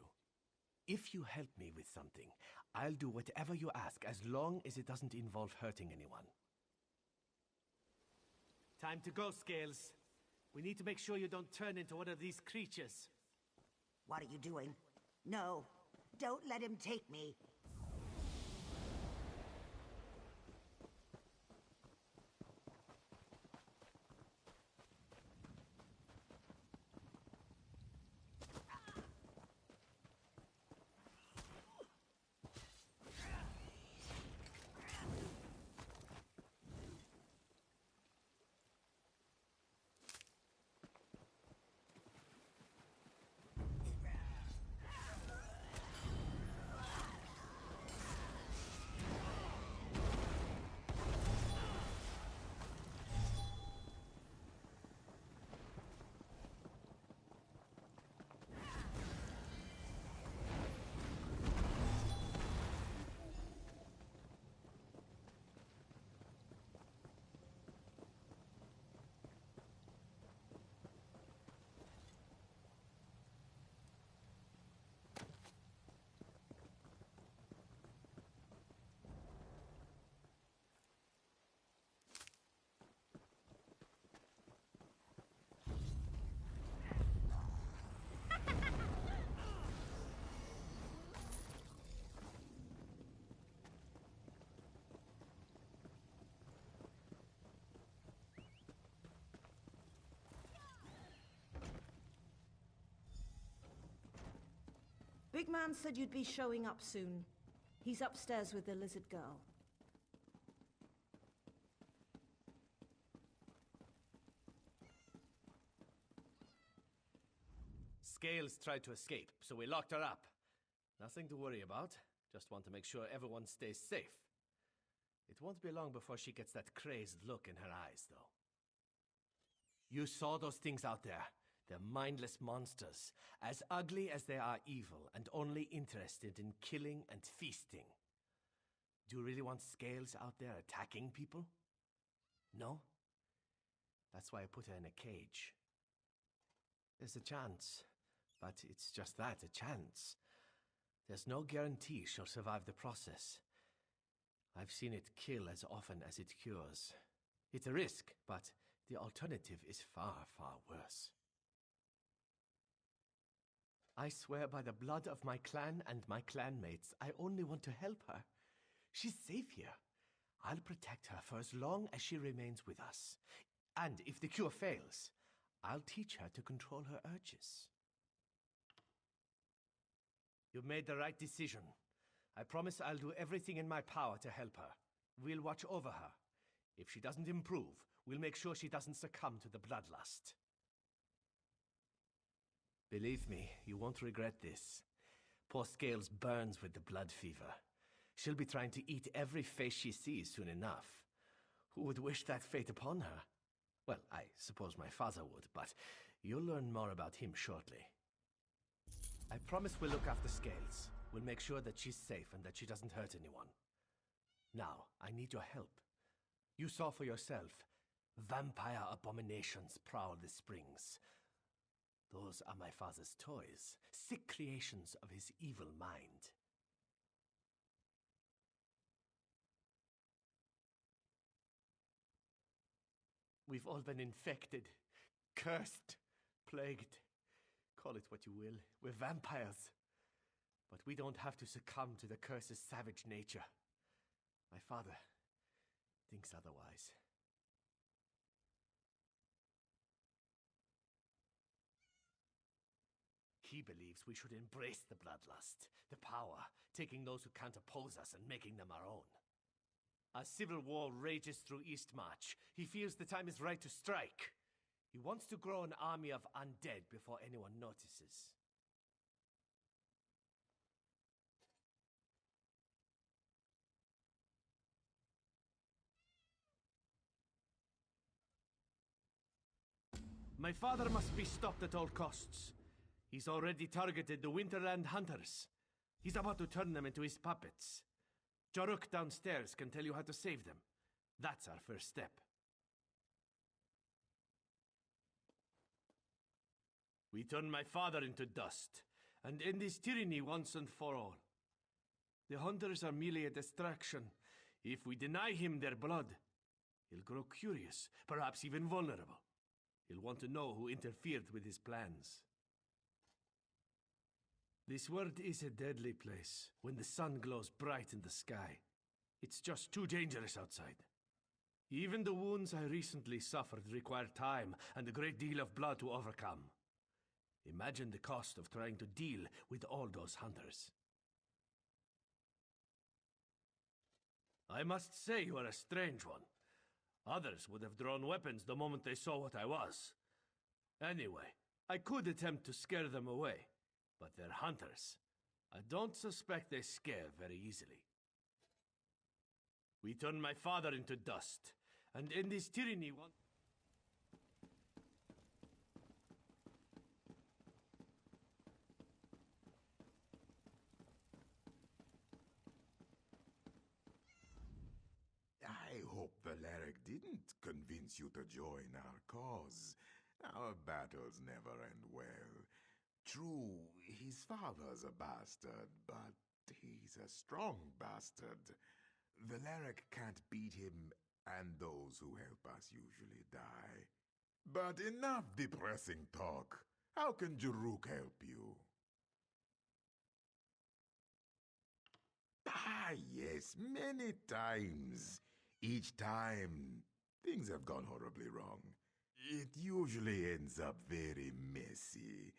If you help me with something, I'll do whatever you ask, as long as it doesn't involve hurting anyone. Time to go, Scales. We need to make sure you don't turn into one of these creatures. What are you doing? No, don't let him take me. Big Man said you'd be showing up soon. He's upstairs with the lizard girl. Scales tried to escape, so we locked her up. Nothing to worry about. Just want to make sure everyone stays safe. It won't be long before she gets that crazed look in her eyes, though. You saw those things out there. They're mindless monsters, as ugly as they are evil, and only interested in killing and feasting. Do you really want Scales out there attacking people? No? That's why I put her in a cage. There's a chance, but it's just that, a chance. There's no guarantee she'll survive the process. I've seen it kill as often as it cures. It's a risk, but the alternative is far, far worse. I swear by the blood of my clan and my clanmates, I only want to help her. She's safe here. I'll protect her for as long as she remains with us. And if the cure fails, I'll teach her to control her urges. You've made the right decision. I promise I'll do everything in my power to help her. We'll watch over her. If she doesn't improve, we'll make sure she doesn't succumb to the bloodlust. Believe me, you won't regret this. Poor Scales burns with the blood fever. She'll be trying to eat every face she sees soon enough. Who would wish that fate upon her? Well, I suppose my father would, but you'll learn more about him shortly. I promise we'll look after Scales. We'll make sure that she's safe and that she doesn't hurt anyone. Now, I need your help. You saw for yourself. Vampire abominations prowl the springs. Those are my father's toys, sick creations of his evil mind. We've all been infected, cursed, plagued. Call it what you will. We're vampires. But we don't have to succumb to the curse's savage nature. My father thinks otherwise. He believes we should embrace the bloodlust, the power, taking those who can't oppose us and making them our own. A civil war rages through Eastmarch. He feels the time is right to strike. He wants to grow an army of undead before anyone notices. My father must be stopped at all costs. He's already targeted the Winterland Hunters. He's about to turn them into his puppets. Jaruk downstairs can tell you how to save them. That's our first step. We turn my father into dust, and end his tyranny once and for all. The Hunters are merely a distraction. If we deny him their blood, he'll grow curious, perhaps even vulnerable. He'll want to know who interfered with his plans. This world is a deadly place when the sun glows bright in the sky. It's just too dangerous outside. Even the wounds I recently suffered require time and a great deal of blood to overcome. Imagine the cost of trying to deal with all those hunters. I must say you are a strange one. Others would have drawn weapons the moment they saw what I was. Anyway, I could attempt to scare them away, but they're hunters. I don't suspect they scare very easily. We turn my father into dust, and end his tyranny once. I hope Valeric didn't convince you to join our cause. Our battles never end well. True, his father's a bastard, but he's a strong bastard. Valeric can't beat him, and those who help us usually die. But enough depressing talk. How can Jaruk help you? Ah, yes, many times. Each time, things have gone horribly wrong. It usually ends up very messy.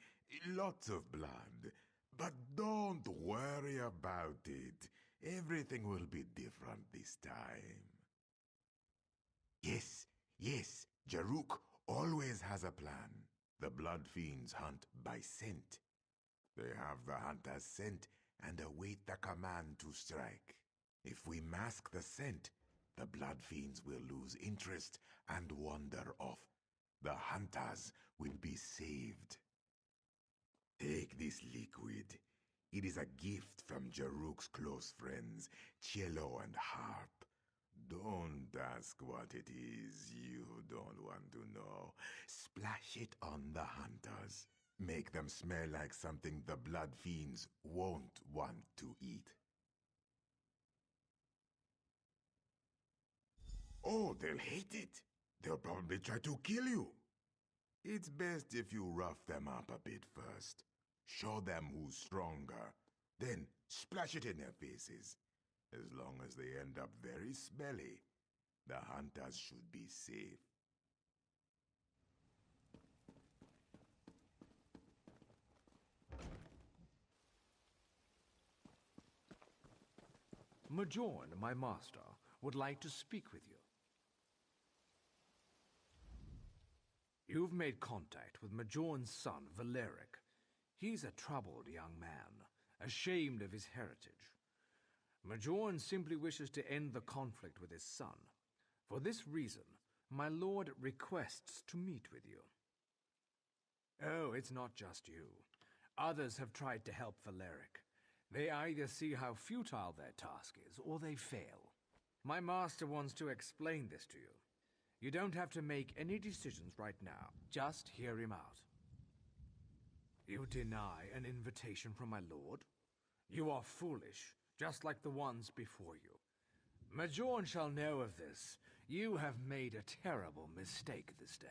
Lots of blood. But don't worry about it. Everything will be different this time. Yes, Jaruk always has a plan. The Blood Fiends hunt by scent. They have the hunter's scent and await the command to strike. If we mask the scent, the Blood Fiends will lose interest and wander off. The hunters will be saved. Take this liquid. It is a gift from Jaruk's close friends, Cello and Harp. Don't ask what it is. You don't want to know. Splash it on the hunters. Make them smell like something the Blood Fiends won't want to eat. Oh, they'll hate it. They'll probably try to kill you. It's best if you rough them up a bit first. Show them who's stronger. Then splash it in their faces. As long as they end up very smelly, the hunters should be safe. Majorn, my master, would like to speak with you. You've made contact with Majorn's son, Valeric. He's a troubled young man, ashamed of his heritage. Majorn simply wishes to end the conflict with his son. For this reason, my lord requests to meet with you. Oh, it's not just you. Others have tried to help Valeric. They either see how futile their task is, or they fail. My master wants to explain this to you. You don't have to make any decisions right now. Just hear him out. You deny an invitation from my lord? You are foolish, just like the ones before you. Majorn shall know of this. You have made a terrible mistake this day.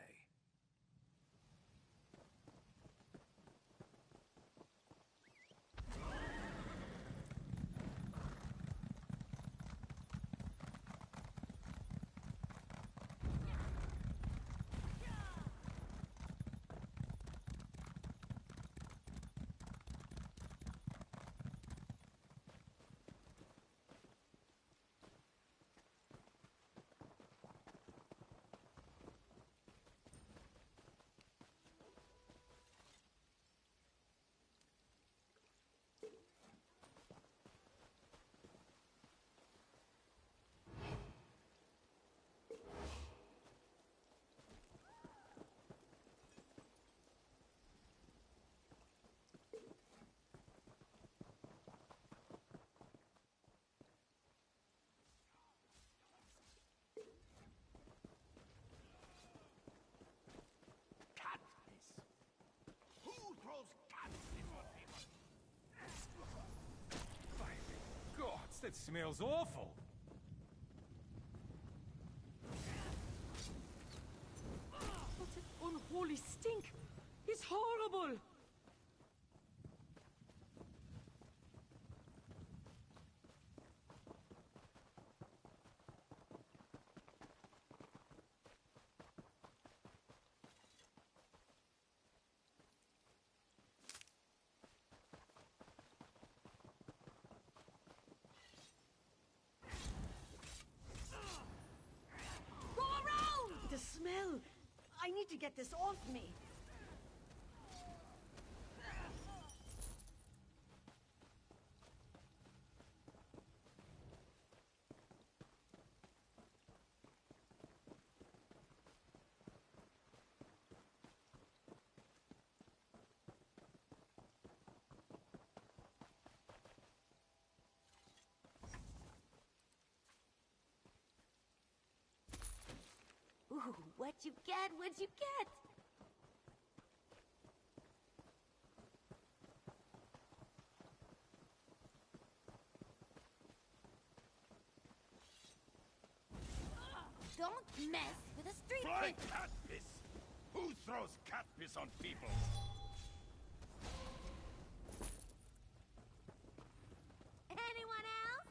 smells awful. What an unholy stink! It's horrible! Smell! I need to get this off me. Ooh, what you get? What'd you get? Don't mess with a street Fly kid. cat piss! Who throws cat piss on people? Anyone else?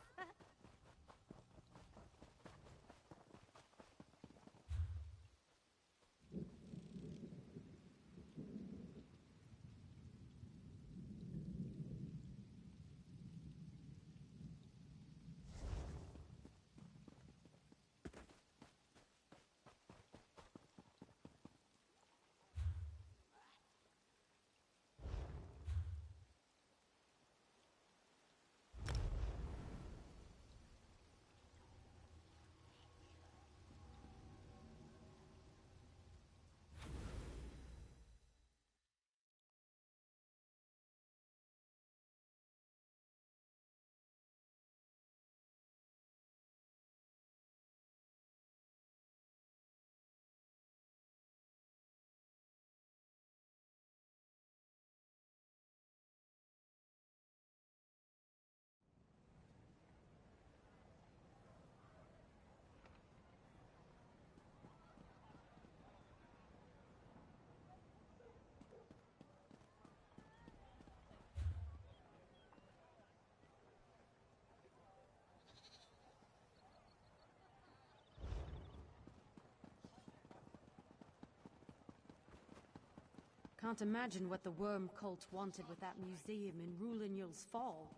Can't imagine what the worm cult wanted with that museum in Rulinul's Fall.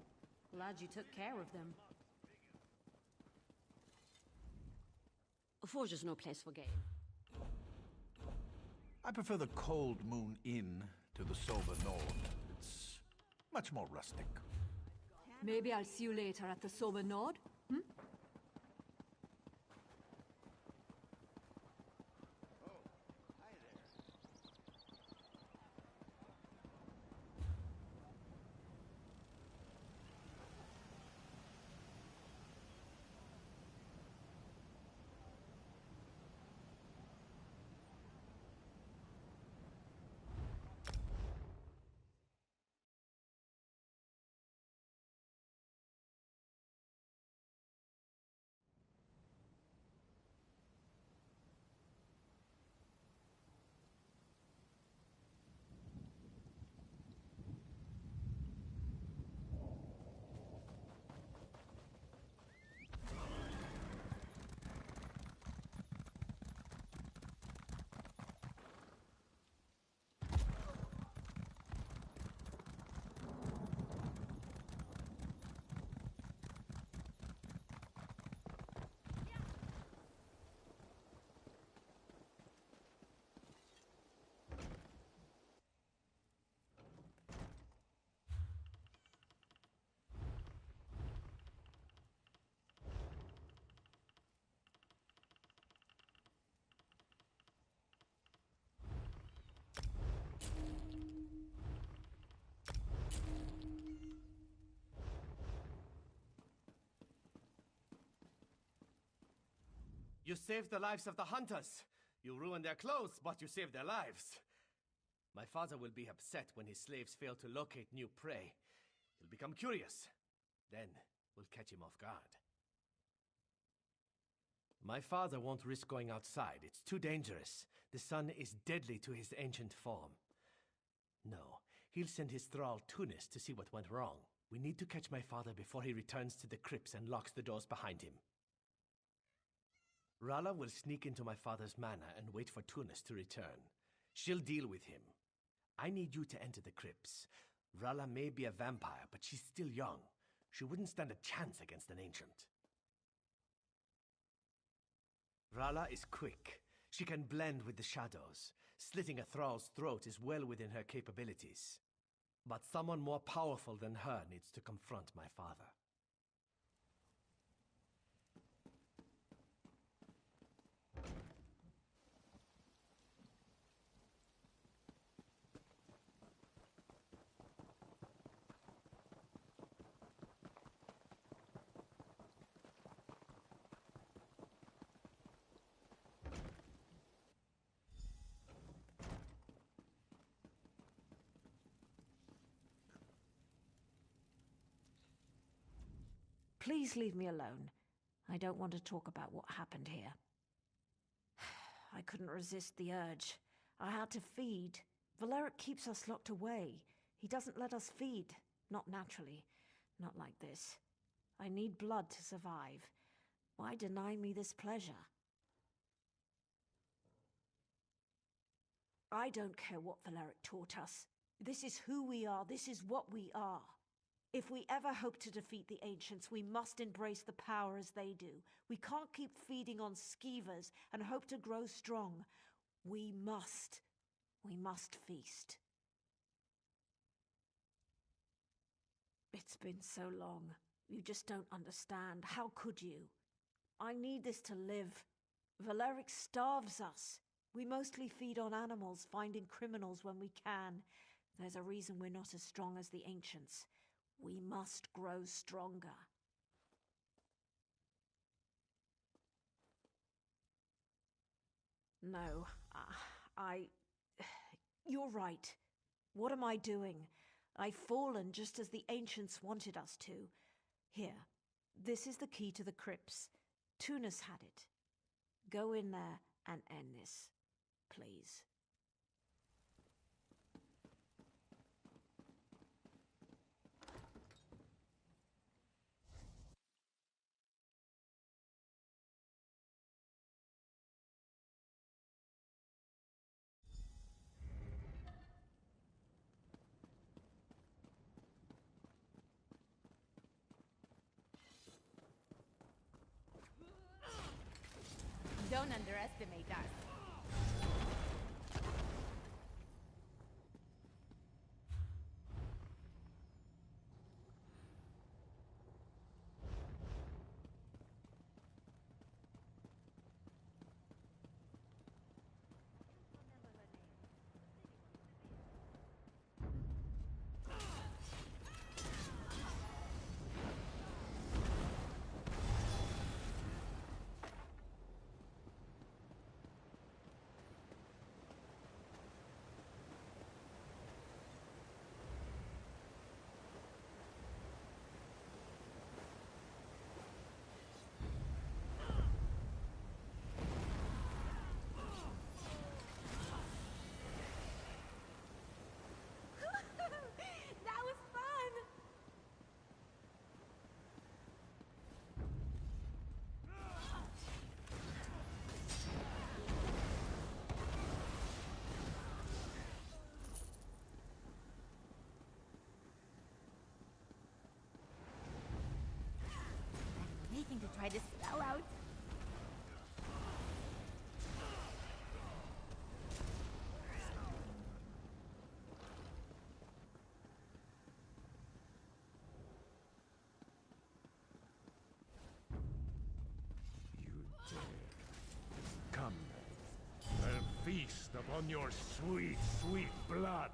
Glad you took care of them. Forge is no place for game. I prefer the Cold Moon Inn to the Sober Nord. It's much more rustic. Maybe I'll see you later at the Sober Nord? Hmm? You saved the lives of the hunters. You ruined their clothes, but you saved their lives. My father will be upset when his slaves fail to locate new prey. He'll become curious. Then will catch him off guard. My father won't risk going outside. It's too dangerous. The sun is deadly to his ancient form. No, he'll send his thrall Tunis to see what went wrong. We need to catch my father before he returns to the crypts and locks the doors behind him. Rala will sneak into my father's manor and wait for Tunis to return. She'll deal with him. I need you to enter the crypts. Rala may be a vampire, but she's still young. She wouldn't stand a chance against an ancient. Rala is quick. She can blend with the shadows. Slitting a thrall's throat is well within her capabilities. But someone more powerful than her needs to confront my father. Please leave me alone. I don't want to talk about what happened here. I couldn't resist the urge. I had to feed. Valeric keeps us locked away. He doesn't let us feed. Not naturally. Not like this. I need blood to survive. Why deny me this pleasure? I don't care what Valeric taught us. This is who we are. This is what we are. If we ever hope to defeat the Ancients, we must embrace the power as they do. We can't keep feeding on skeevers and hope to grow strong. We must feast. It's been so long. You just don't understand. How could you? I need this to live. Valeric starves us. We mostly feed on animals, finding criminals when we can. There's a reason we're not as strong as the Ancients. We must grow stronger. No, You're right. What am I doing? I've fallen just as the Ancients wanted us to. Here, this is the key to the crypts. Tunis had it. Go in there and end this, please. Don't underestimate us. Waiting to try to spell out. You dare. Come. I'll feast upon your sweet, sweet blood.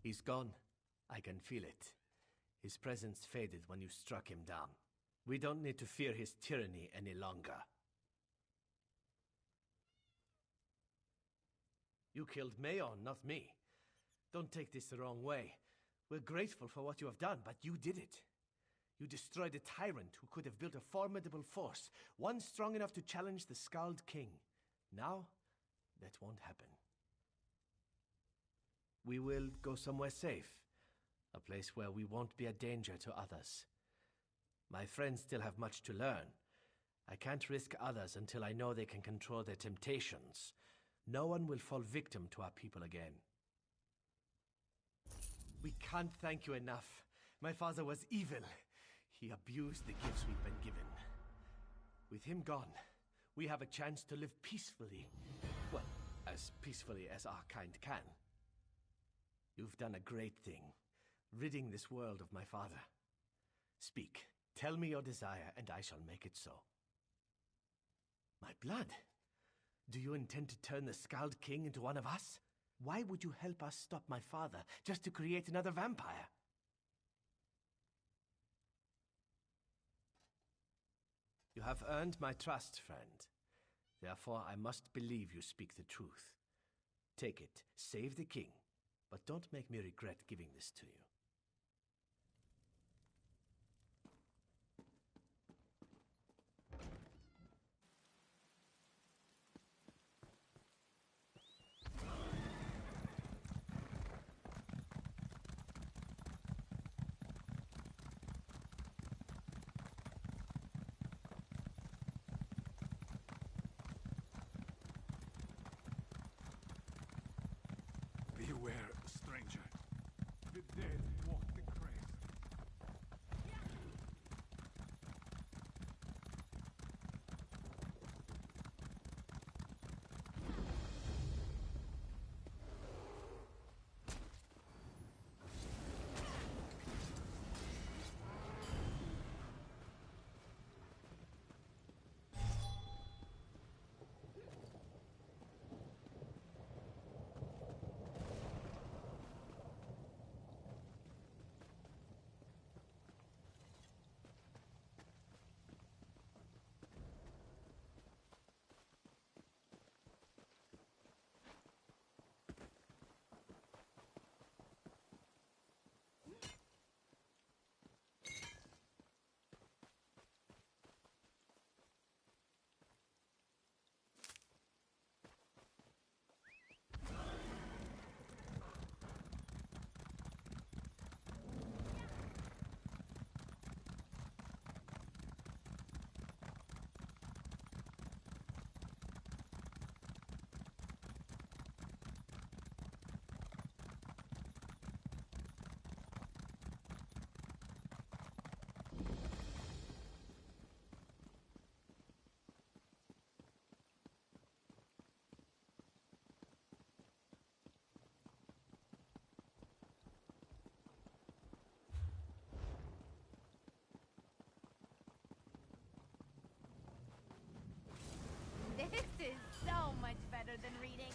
He's gone. I can feel it. His presence faded when you struck him down. We don't need to fear his tyranny any longer. You killed Mayon, not me. Don't take this the wrong way. We're grateful for what you have done, but you did it. You destroyed a tyrant who could have built a formidable force, one strong enough to challenge the Skald King. Now, that won't happen. We will go somewhere safe, a place where we won't be a danger to others. My friends still have much to learn. I can't risk others until I know they can control their temptations. No one will fall victim to our people again. We can't thank you enough. My father was evil. He abused the gifts we've been given. With him gone, we have a chance to live peacefully. Well, as peacefully as our kind can. You've done a great thing, ridding this world of my father. Speak, tell me your desire, and I shall make it so. My blood? Do you intend to turn the Skald King into one of us? Why would you help us stop my father, just to create another vampire? You have earned my trust, friend. Therefore, I must believe you speak the truth. Take it, save the king, but don't make me regret giving this to you. Beware, stranger. The dead walk the crazy. This is so much better than reading.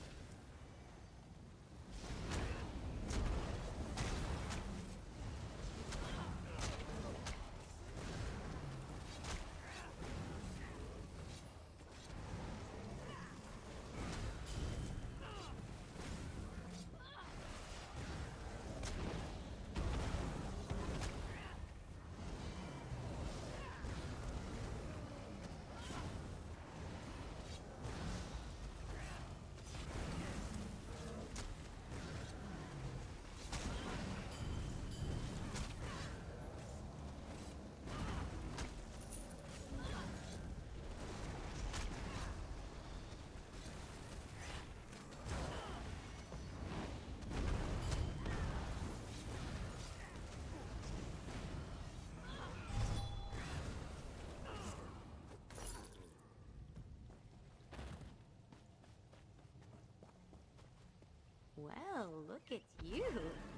Well, look at you.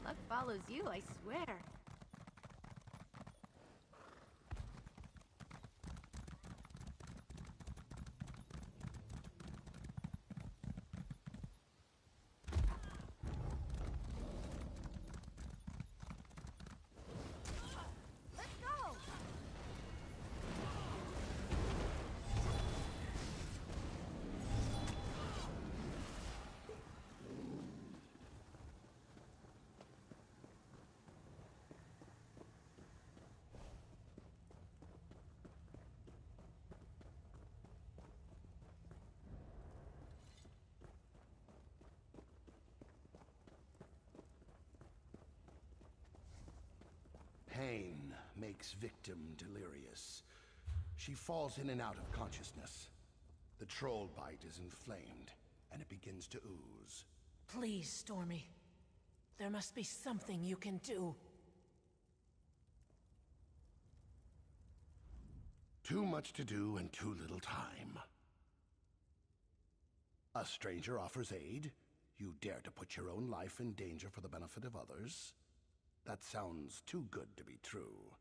Luck follows you, I swear. makes victim delirious. She falls in and out of consciousness. The troll bite is inflamed, and it begins to ooze. Please, Stormy. There must be something you can do. Too much to do and too little time. A stranger offers aid. You dare to put your own life in danger for the benefit of others? That sounds too good to be true.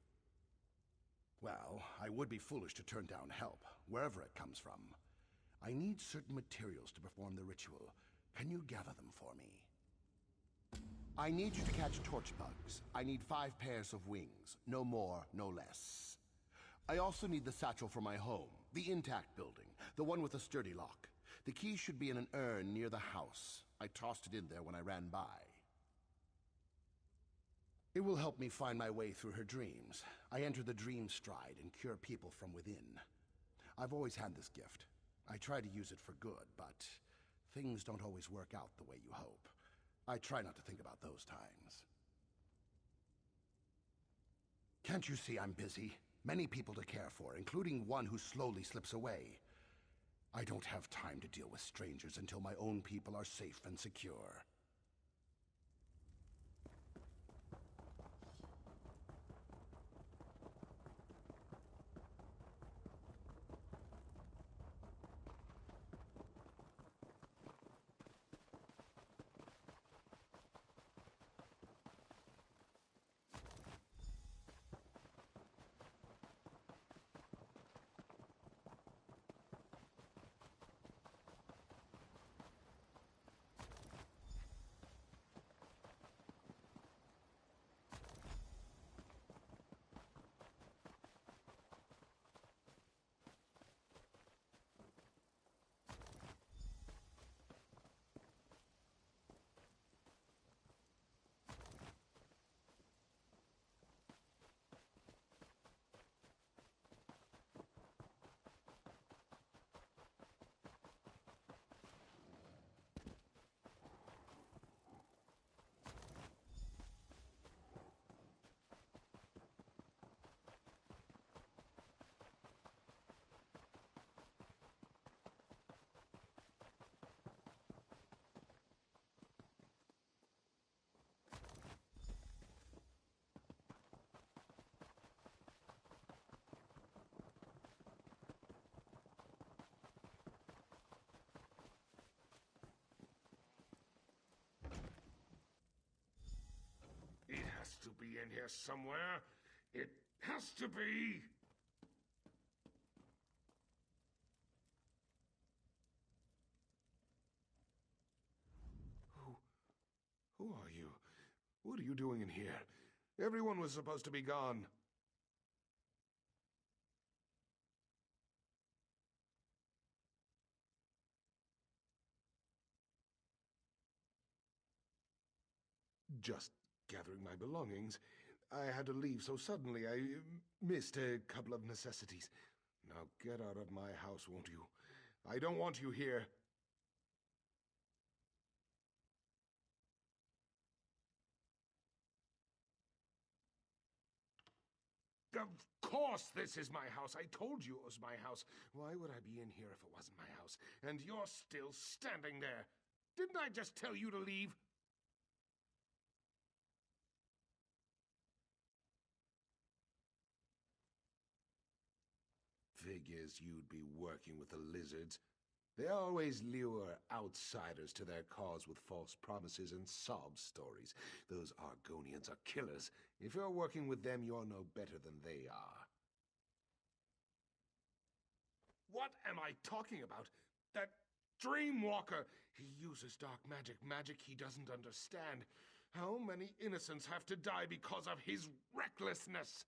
Well, I would be foolish to turn down help, wherever it comes from. I need certain materials to perform the ritual. Can you gather them for me? I need you to catch torch bugs. I need 5 pairs of wings. No more, no less. I also need the satchel for my home, the intact building, the one with a sturdy lock. The key should be in an urn near the house. I tossed it in there when I ran by. It will help me find my way through her dreams. I enter the dream stride and cure people from within. I've always had this gift. I try to use it for good, but things don't always work out the way you hope. I try not to think about those times. Can't you see I'm busy? Many people to care for, including one who slowly slips away. I don't have time to deal with strangers until my own people are safe and secure. It has to be in here somewhere. It has to be! Who are you? What are you doing in here? Everyone was supposed to be gone. Just gathering my belongings. I had to leave so suddenly. I missed a couple of necessities. Now get out of my house, won't you? I don't want you here. Of course this is my house. I told you it was my house. Why would I be in here if it wasn't my house? And you're still standing there. Didn't I just tell you to leave? Figures you'd be working with the lizards. They always lure outsiders to their cause with false promises and sob stories. Those Argonians are killers. If you're working with them, you're no better than they are. What am I talking about? That Dreamwalker! He uses dark magic, magic he doesn't understand. How many innocents have to die because of his recklessness?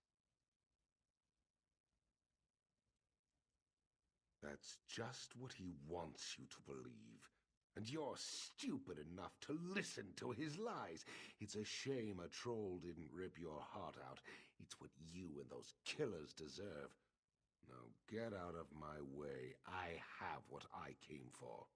That's just what he wants you to believe. And you're stupid enough to listen to his lies. It's a shame a troll didn't rip your heart out. It's what you and those killers deserve. Now get out of my way. I have what I came for.